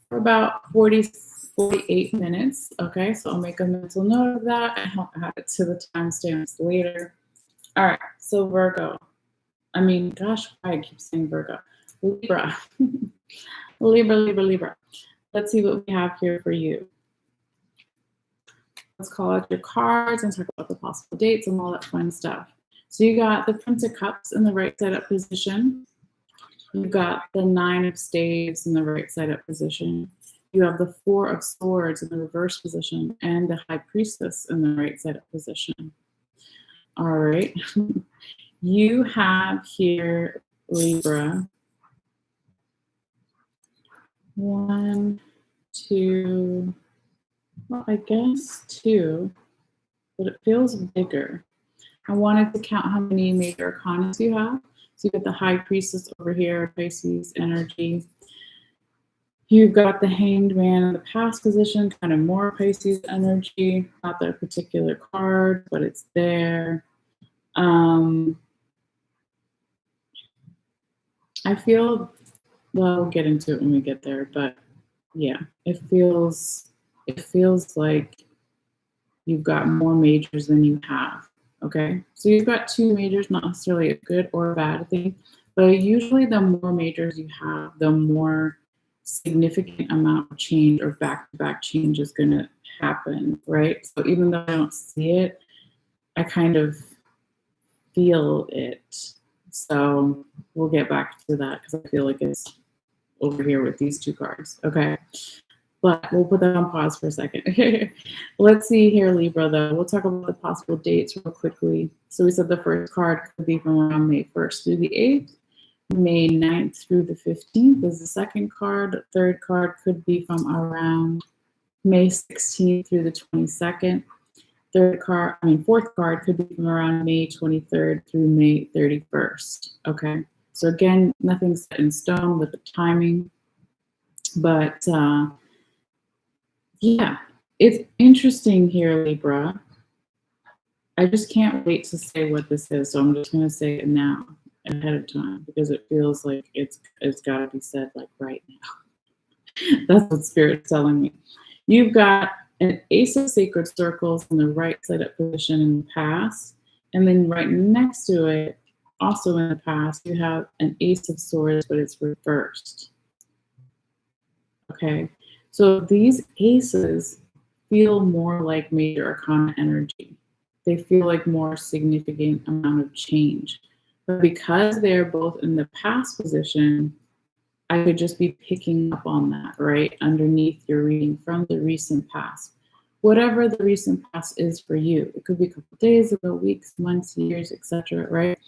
For about 48 minutes. Okay, so I'll make a mental note of that and I'll add it to the timestamps later. All right, so Virgo. I mean, gosh, I keep saying Virgo. Libra. Libra. Let's see what we have here for you. Let's call out your cards and talk about the possible dates and all that fun stuff. So you got the Prince of Cups in the right side up position. You've got the Nine of Staves in the right side up position. You have the Four of Swords in the reverse position and the High Priestess in the right side up position. All right. You have here, Libra, 1, 2, well, I guess 2, but it feels bigger. I wanted to count how many major arcanas you have. So you got the High Priestess over here, Pisces energy. You've got the Hanged Man in the past position, kind of more Pisces energy. Not that particular card, but it's there. I feel, well, we'll get into it when we get there, but yeah, it feels like you've got more majors than you have. Okay, so you've got 2 majors, not necessarily a good or a bad thing, but usually the more majors you have, the more significant amount of change or back-to-back change is going to happen, right? So even though I don't see it, I kind of feel it. So we'll get back to that because I feel like over here with these two cards, okay? But we'll put that on pause for a second. Let's see here, Libra, though. We'll talk about the possible dates real quickly. So we said the first card could be from around May 1st through the 8th. May 9th through the 15th is the second card. The third card could be from around May 16th through the 22nd. Fourth card could be from around May 23rd through May 31st. Okay. So again, nothing's set in stone with the timing, but yeah, it's interesting here, Libra. I just can't wait to say what this is, so I'm just going to say it now ahead of time because it feels like it's got to be said like right now. That's what Spirit's telling me. You've got an Ace of Sacred Circles in the right side up position in the past, and then right next to it, also in the past, you have an Ace of Swords, but it's reversed. Okay, so these aces feel more like major arcana energy. They feel like more significant amount of change. But because they're both in the past position, I could just be picking up on that, right? Underneath your reading from the recent past. Whatever the recent past is for you. It could be a couple of days ago, weeks, months, years, etc., right?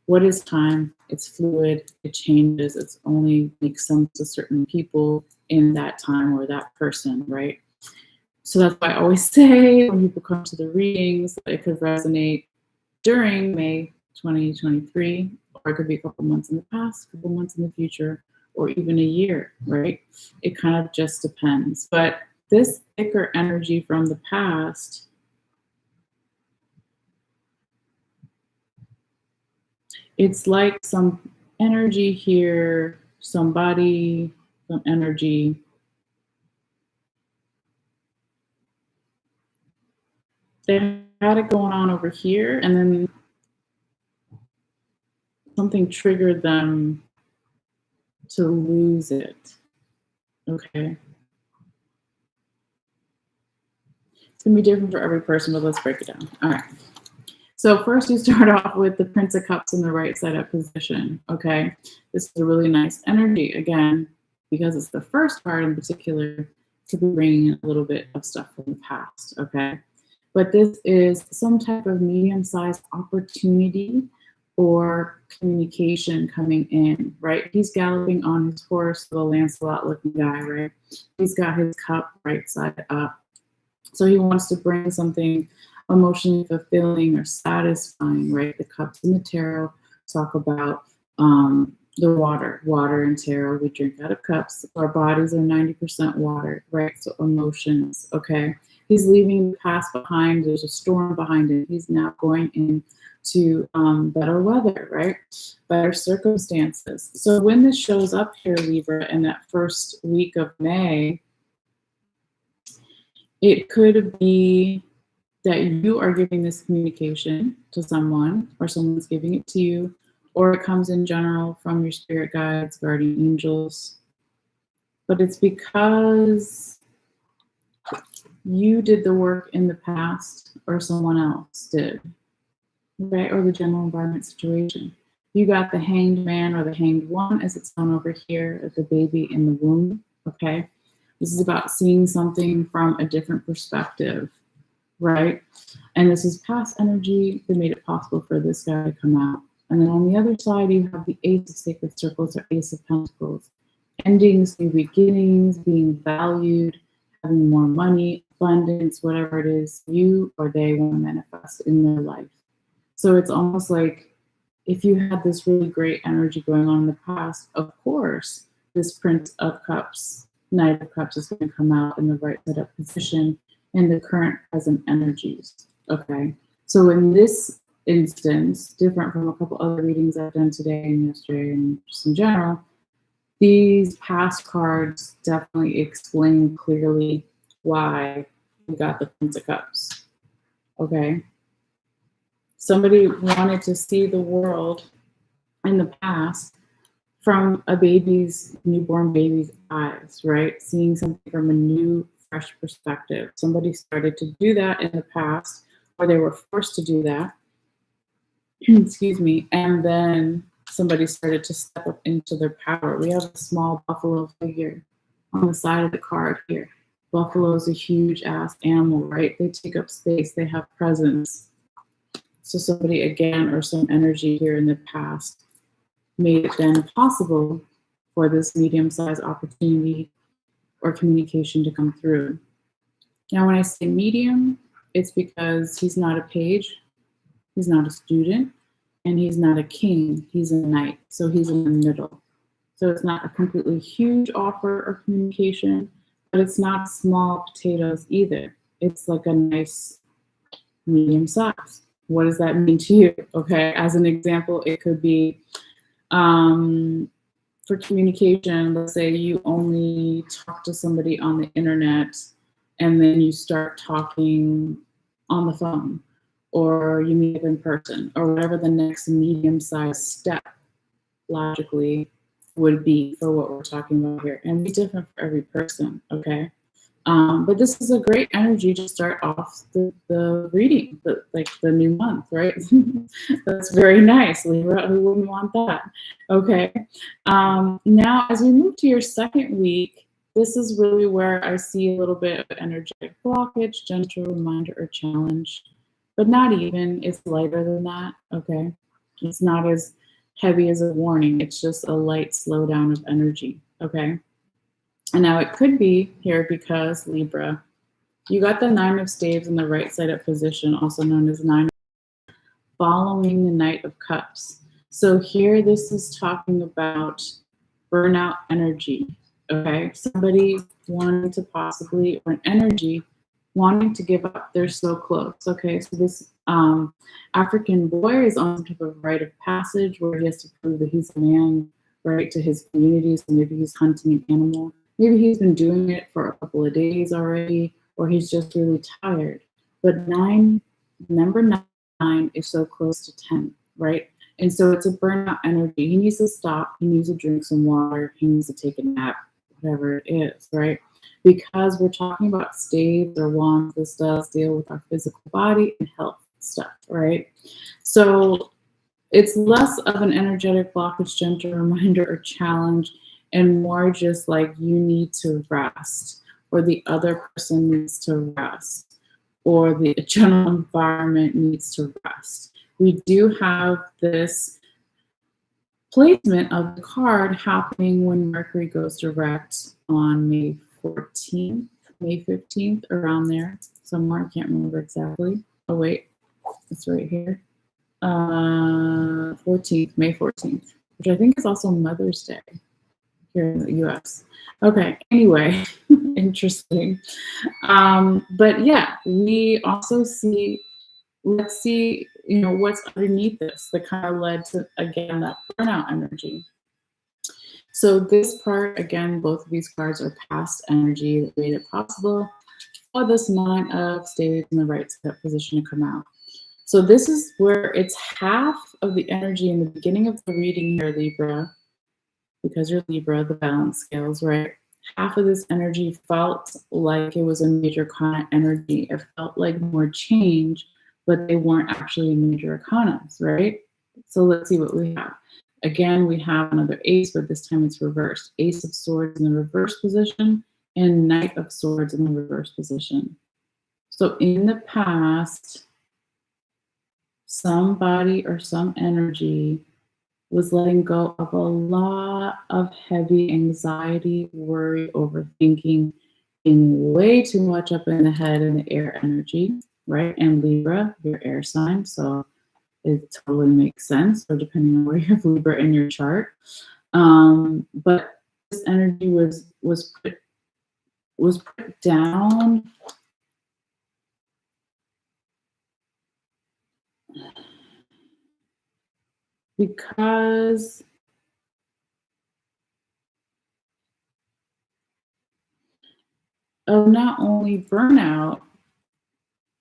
What is time? It's fluid, it changes, it's only makes sense to certain people in that time or that person, right? So that's why I always say when people come to the readings, it could resonate during May 2023, or it could be a couple months in the past, a couple months in the future, or even a year, right? It kind of just depends. But this thicker energy from the past, it's like some energy here, somebody, some energy. They had it going on over here, and then something triggered them to lose it. Okay. It's going to be different for every person, but let's break it down. All right. So first you start off with the Prince of Cups in the right side up position, okay? This is a really nice energy, again, because it's the first card in particular, to be bringing in a little bit of stuff from the past, okay? But this is some type of medium-sized opportunity or communication coming in, right? He's galloping on his horse, the Lancelot-looking guy, right? He's got his cup right side up. So he wants to bring something emotionally fulfilling or satisfying, right? The cups in the tarot talk about the water in tarot. We drink out of cups. Our bodies are 90% water, right? So emotions, okay? He's leaving the past behind. There's a storm behind him. He's now going into better weather, right? Better circumstances. So when this shows up here, Libra, in that first week of May, it could be that you are giving this communication to someone, or someone's giving it to you, or it comes in general from your spirit guides, guardian angels. But it's because you did the work in the past, or someone else did, right? Or the general environment situation. You got the hanged man or the hanged one, as it's on over here, at the baby in the womb, okay? This is about seeing something from a different perspective, right? And this is past energy that made it possible for this guy to come out. And then on the other side, you have the Ace of Sacred Circles or Ace of Pentacles. Endings, new beginnings, being valued, having more money, abundance, whatever it is you or they want to manifest in their life. So it's almost like if you had this really great energy going on in the past, of course, this Prince of Cups, Knight of Cups is going to come out in the right side up position in the current present energies, okay? So in this instance, different from a couple other readings I've done today and yesterday and just in general, these past cards definitely explain clearly why we got the Prince of Cups, okay? Somebody wanted to see the world in the past from a newborn baby's eyes, right? Seeing something from a new, fresh perspective. Somebody started to do that in the past, or they were forced to do that, excuse me, and then somebody started to step up into their power. We have a small buffalo figure on the side of the card here. Buffalo is a huge ass animal, right? They take up space, they have presence. So somebody, again, or some energy here in the past made it then possible for this medium-sized opportunity or communication to come through. Now, when I say medium, it's because he's not a page, he's not a student, and he's not a king, he's a knight. So he's in the middle. So it's not a completely huge offer or communication, but it's not small potatoes either. It's like a nice medium size. What does that mean to you? Okay, as an example, it could be for communication, let's say you only talk to somebody on the internet and then you start talking on the phone, or you meet in person, or whatever the next medium-sized step logically would be for what we're talking about here, and be different for every person, okay? But this is a great energy to start off the reading, like the new month, right? That's very nice, Libra. Who wouldn't want that? Okay. Now, as we move to your second week, this is really where I see a little bit of energetic blockage, gentle reminder, or challenge, but not even. It's lighter than that, okay? It's not as heavy as a warning. It's just a light slowdown of energy, okay? And now it could be here because, Libra, you got the Nine of Staves in the right side up position, also known as Nine, following the Knight of Cups. So here this is talking about burnout energy, okay? Somebody wanting to possibly, or an energy wanting to give up. They're so close, okay? So this African boy is on some type of rite of passage where he has to prove that he's a man, right, to his community. So maybe he's hunting an animal. Maybe he's been doing it for a couple of days already, or he's just really tired. But number nine is so close to 10, right? And so it's a burnout energy. He needs to stop. He needs to drink some water. He needs to take a nap, whatever it is, right? Because we're talking about staves or wands, this does deal with our physical body and health stuff, right? So it's less of an energetic blockage, gentle reminder, or challenge, and more just like you need to rest, or the other person needs to rest, or the general environment needs to rest. We do have this placement of the card happening when Mercury goes direct on May 14th, May 15th, around there somewhere. I can't remember exactly. Oh, wait, it's right here. 14th, May 14th, which I think is also Mother's Day here in the US. Okay, anyway, interesting. But yeah, we also see, let's see, what's underneath this that kind of led to, again, that burnout energy. So this part, again, both of these cards are past energy that made it possible for this Nine of Staves in the right step position to come out. So this is where it's half of the energy in the beginning of the reading here, Libra, because you're Libra, the balance scales, right? Half of this energy felt like it was a major arcana energy. It felt like more change, but they weren't actually major arcanas, right? So let's see what we have. Again, we have another ace, but this time it's reversed. Ace of Swords in the reverse position and Knight of Swords in the reverse position. So in the past, somebody or some energy was letting go of a lot of heavy anxiety, worry, overthinking, being way too much up in the head and the air energy, right? And Libra, your air sign, so it totally makes sense, or depending on where you have Libra in your chart. But this energy was put down because of not only burnout,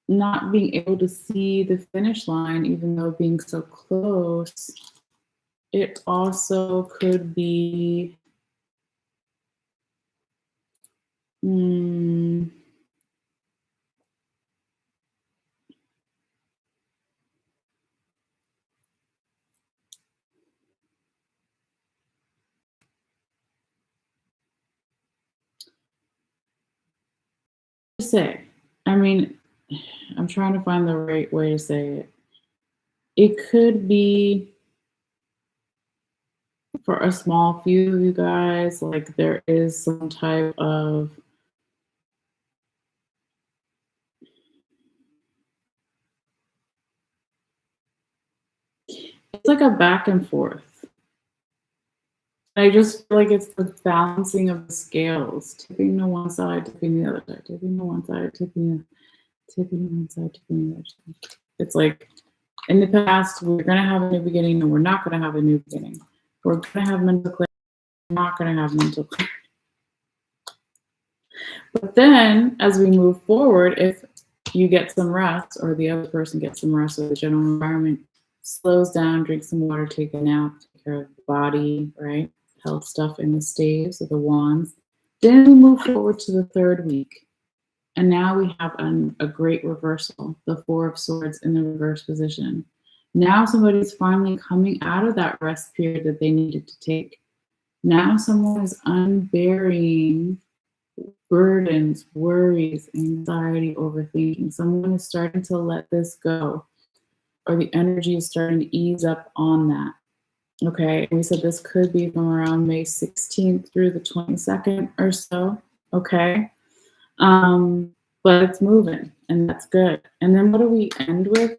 not being able to see the finish line, even though being so close, it also could be say? I mean, I'm trying to find the right way to say it. It could be for a small few of you guys, like there is some type of, it's like a back and forth. I just feel like it's the balancing of the scales, tipping to one side, tipping the other side, tipping to one side, tipping to one side, tipping the other side. It's like in the past, we're going to have a new beginning and we're not going to have a new beginning. We're going to have mental clarity, we're not going to have mental clarity. But then as we move forward, if you get some rest or the other person gets some rest or the general environment slows down, drink some water, take a nap, take care of the body, right? Health stuff in the staves or the wands. Then we move forward to the third week. And now we have a great reversal, the Four of Swords in the reverse position. Now somebody's finally coming out of that rest period that they needed to take. Now someone is unburying burdens, worries, anxiety, overthinking. Someone is starting to let this go, or the energy is starting to ease up on that. Okay, and we said this could be from around May 16th through the 22nd or so. Okay, but it's moving, and that's good. And then what do we end with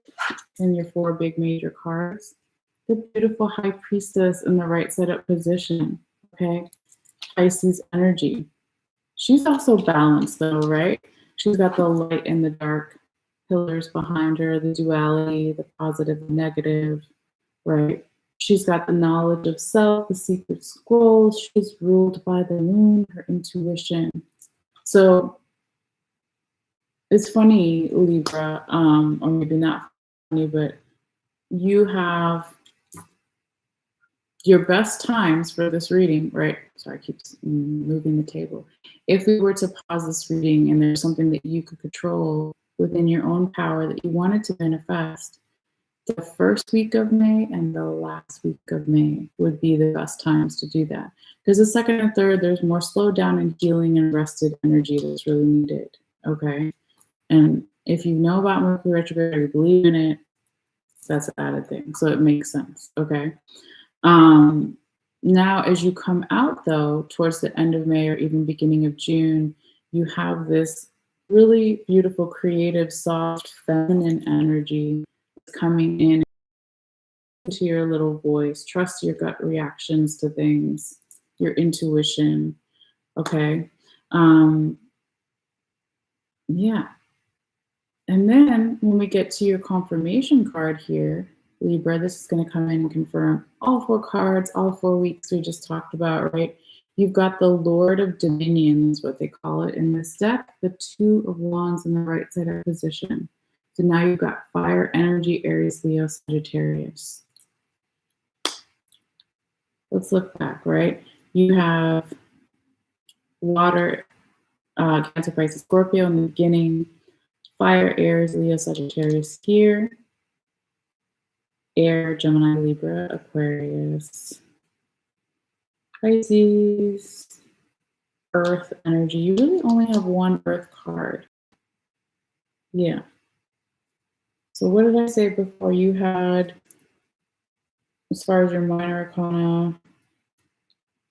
in your four big major cards? The beautiful High Priestess in the right side up position. Okay, Pisces energy. She's also balanced though, right? She's got the light and the dark pillars behind her, the duality, the positive and negative, right? She's got the knowledge of self, the secret scrolls. She's ruled by the moon, her intuition. So it's funny, Libra, or maybe not funny, but you have your best times for this reading, right? Sorry, I keep moving the table. If we were to pause this reading and there's something that you could control within your own power that you wanted to manifest, the first week of May and the last week of May would be the best times to do that. Because the second and third, there's more slowed down and healing and rested energy that's really needed, okay? And if you know about Mercury retrograde or you believe in it, that's an added thing. So it makes sense, okay? Now, as you come out, though, towards the end of May or even beginning of June, you have this really beautiful, creative, soft, feminine energy coming in to your little voice. Trust your gut reactions to things, your intuition, okay? Yeah. And then when we get to your confirmation card here, Libra, this is going to come in and confirm all four cards, all 4 weeks we just talked about, right? You've got the Lord of Dominion, is what they call it in this deck, the Two of Wands in the right side of position. So now you've got fire energy, Aries, Leo, Sagittarius. Let's look back, right? You have water, Cancer, Pisces, Scorpio in the beginning, fire, Aries, Leo, Sagittarius here, air, Gemini, Libra, Aquarius, Pisces, earth energy. You really only have one earth card. Yeah. So what did I say before? You had, as far as your minor arcana,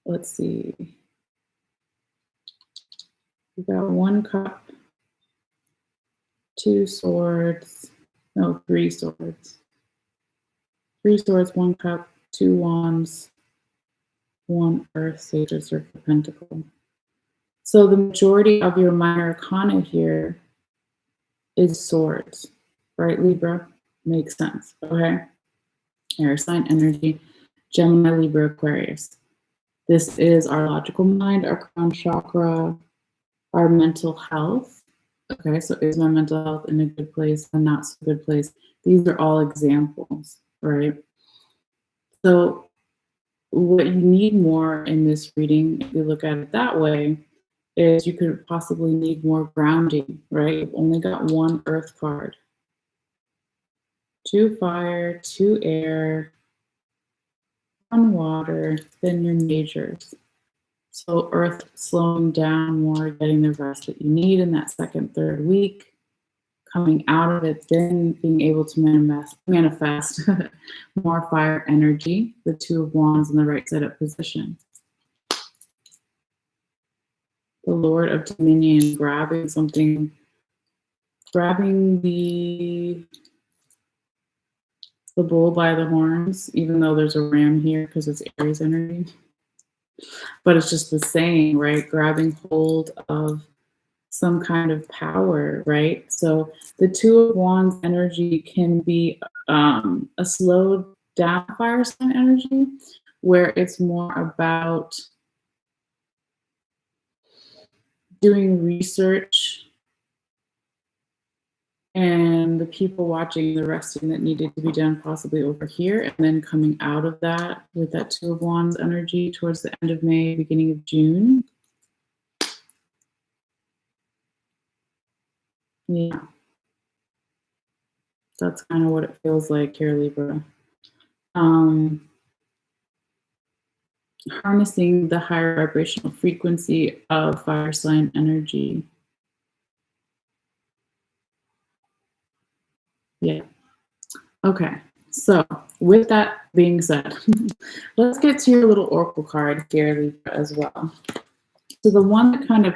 let's see. You got one cup, two swords, no, three swords. Three swords, one cup, two wands, one earth, sage, or circle pentacle. So the majority of your minor arcana here is swords, right, Libra? Makes sense, okay? Air sign energy, Gemini, Libra, Aquarius. This is our logical mind, our crown chakra, our mental health. Okay, so is my mental health in a good place, a not so good place? These are all examples, right? So what you need more in this reading, if you look at it that way, is you could possibly need more grounding, right? You've only got one earth card. Two fire, two air, one water, then your majors. So Earth slowing down more, getting the rest that you need in that second, third week, coming out of it, then being able to manifest more fire energy, the Two of Wands in the right side up position. The Lord of Dominion grabbing something, grabbing the bull by the horns, even though there's a ram here because it's Aries energy. But it's just the same, right? Grabbing hold of some kind of power, right? So the Two of Wands energy can be a slowed down fire sign energy, where it's more about doing research and the people watching the resting that needed to be done possibly over here, and then coming out of that with that Two of Wands energy towards the end of May, beginning of June. Yeah, that's kind of what it feels like here, Libra. Harnessing the higher vibrational frequency of fire sign energy. Yeah. Okay. So with that being said, let's get to your little oracle card here, Libra, as well. So the one that kind of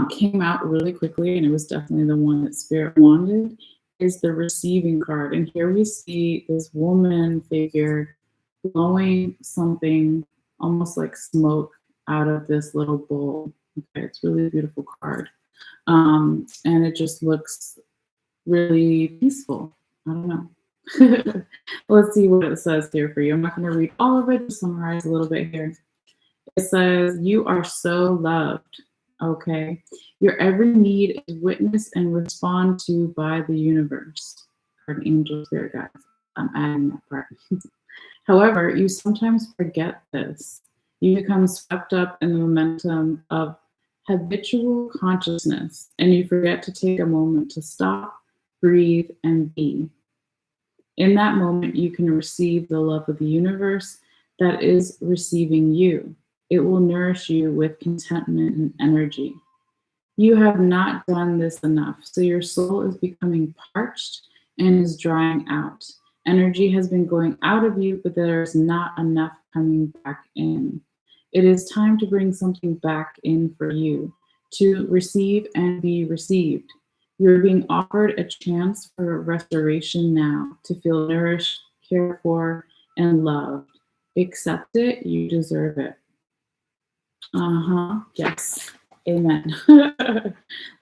came out really quickly, and it was definitely the one that Spirit wanted, is the receiving card. And here we see this woman figure blowing something almost like smoke out of this little bowl. Okay, it's really a beautiful card. And it just looks really peaceful. I don't know. Let's see what it says here for you. I'm not going to read all of it, just summarize a little bit here. It says, you are so loved. Okay. Your every need is witnessed and responded to by the universe. Or angel spirit guides. I'm adding that part. However, you sometimes forget this. You become swept up in the momentum of habitual consciousness, and you forget to take a moment to stop, breathe, and be. In that moment, you can receive the love of the universe that is receiving you. It will nourish you with contentment and energy. You have not done this enough, so your soul is becoming parched and is drying out. Energy has been going out of you, but there is not enough coming back in. It is time to bring something back in for you, to receive and be received. You're being offered a chance for restoration now, to feel nourished, cared for, and loved. Accept it, you deserve it. Yes. Amen.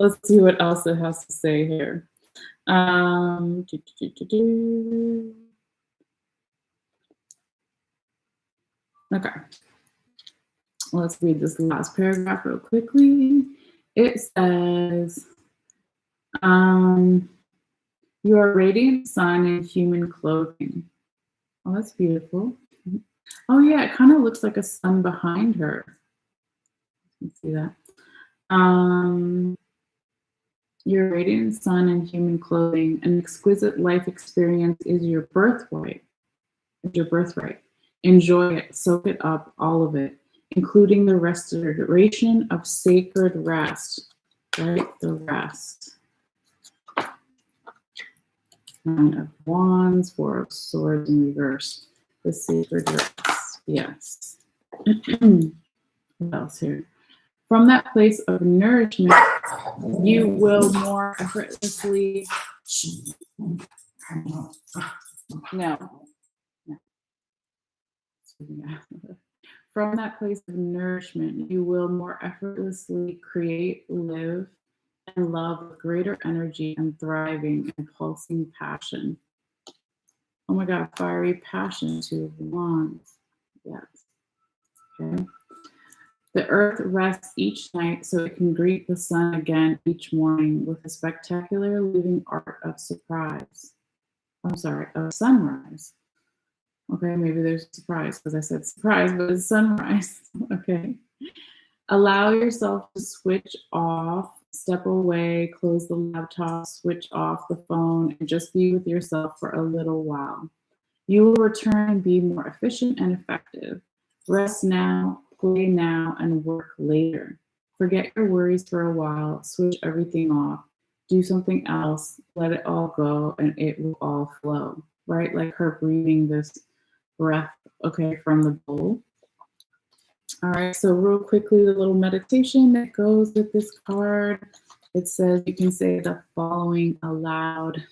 Let's see what else it has to say here. Okay. Let's read this last paragraph real quickly. It says, you are a radiant sun in human clothing. Oh, that's beautiful. Oh, yeah, it kind of looks like a sun behind her. You can see that. You're a radiant sun in human clothing. An exquisite life experience is your birthright. Enjoy it, soak it up, all of it, including the restoration of sacred rest. Right? The rest. Nine of Wands, Four of Swords in reverse. The sacred rest. Yes. What else here? From that place of nourishment, you will more effortlessly. No. From that place of nourishment, you will more effortlessly create, live, and love with greater energy and thriving and pulsing passion. Oh my God, fiery passion, Two of Wands. Yes. Okay. The earth rests each night so it can greet the sun again each morning with a spectacular living art of surprise. Of sunrise. Okay, maybe there's a surprise because I said surprise, but it's sunrise. Okay. Allow yourself to switch off, step away, close the laptop, switch off the phone, and just be with yourself for a little while. You will return and be more efficient and effective. Rest now, play now and work later. Forget your worries for a while, switch everything off, do something else, let it all go, and it will all flow, right? Like her breathing this breath, okay, from the bowl. All right, so real quickly, the little meditation that goes with this card. It says you can say the following aloud.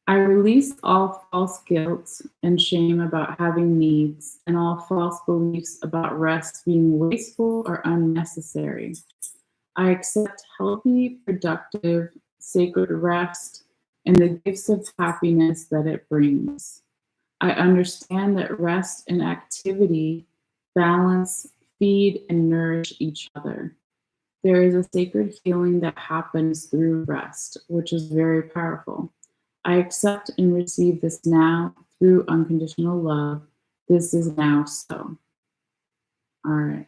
I release all false guilt and shame about having needs and all false beliefs about rest being wasteful or unnecessary. I accept healthy, productive, sacred rest and the gifts of happiness that it brings. I understand that rest and activity balance, feed, and nourish each other. There is a sacred healing that happens through rest, which is very powerful. I accept and receive this now through unconditional love. This is now so. All right.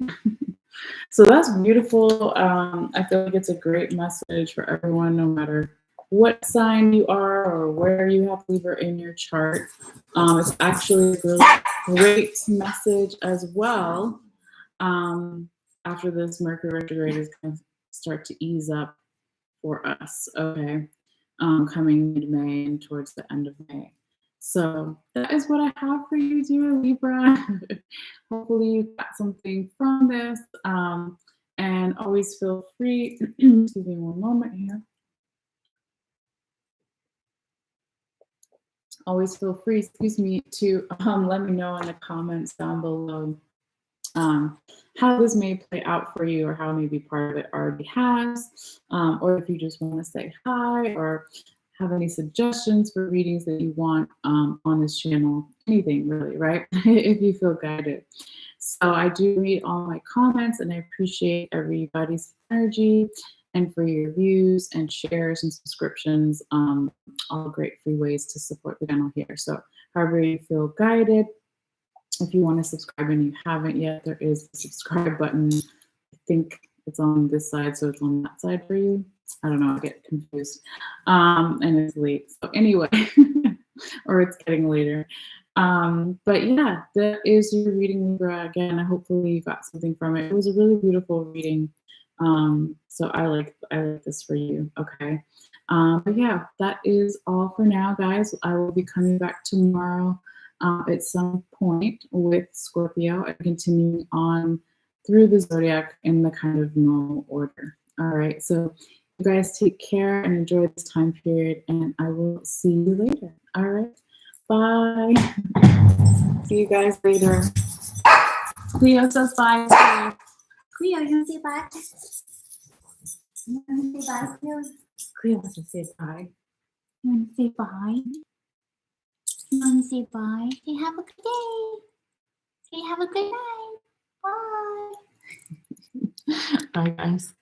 So that's beautiful. I feel like it's a great message for everyone, no matter what sign you are or where you have Libra in your chart. It's actually a really great message as well. After this Mercury retrograde is going to start to ease up for us, okay, coming mid-May and towards the end of May. So that is what I have for you, dear Libra. Hopefully you got something from this. And always feel free, excuse me one moment here. Always feel free, excuse me, to let me know in the comments down below how this may play out for you, or how maybe part of it already has, or if you just want to say hi or have any suggestions for readings that you want on this channel, anything really, right? If you feel guided. So I do read all my comments and I appreciate everybody's energy and for your views and shares and subscriptions, all great free ways to support the channel here. So however you feel guided. If you want to subscribe and you haven't yet, there is the subscribe button. I think it's on this side, so it's on that side for you. I don't know, I get confused. And it's late. So anyway, or it's getting later. But yeah, that is your reading, Libra. Again, hopefully you got something from it. It was a really beautiful reading. So I like this for you. Okay. But yeah, that is all for now, guys. I will be coming back tomorrow at some point with Scorpio and continuing on through the zodiac in the kind of normal order. All right, so you guys take care and enjoy this time period, and I will see you later. All right, bye. See you guys later. Cleo says bye. Cleo, you want to say bye? You want to say bye, Cleo? Cleo wants to say bye. You want to say bye? You want to say bye? Say have a good day. Say have a good night. Bye. Bye, guys.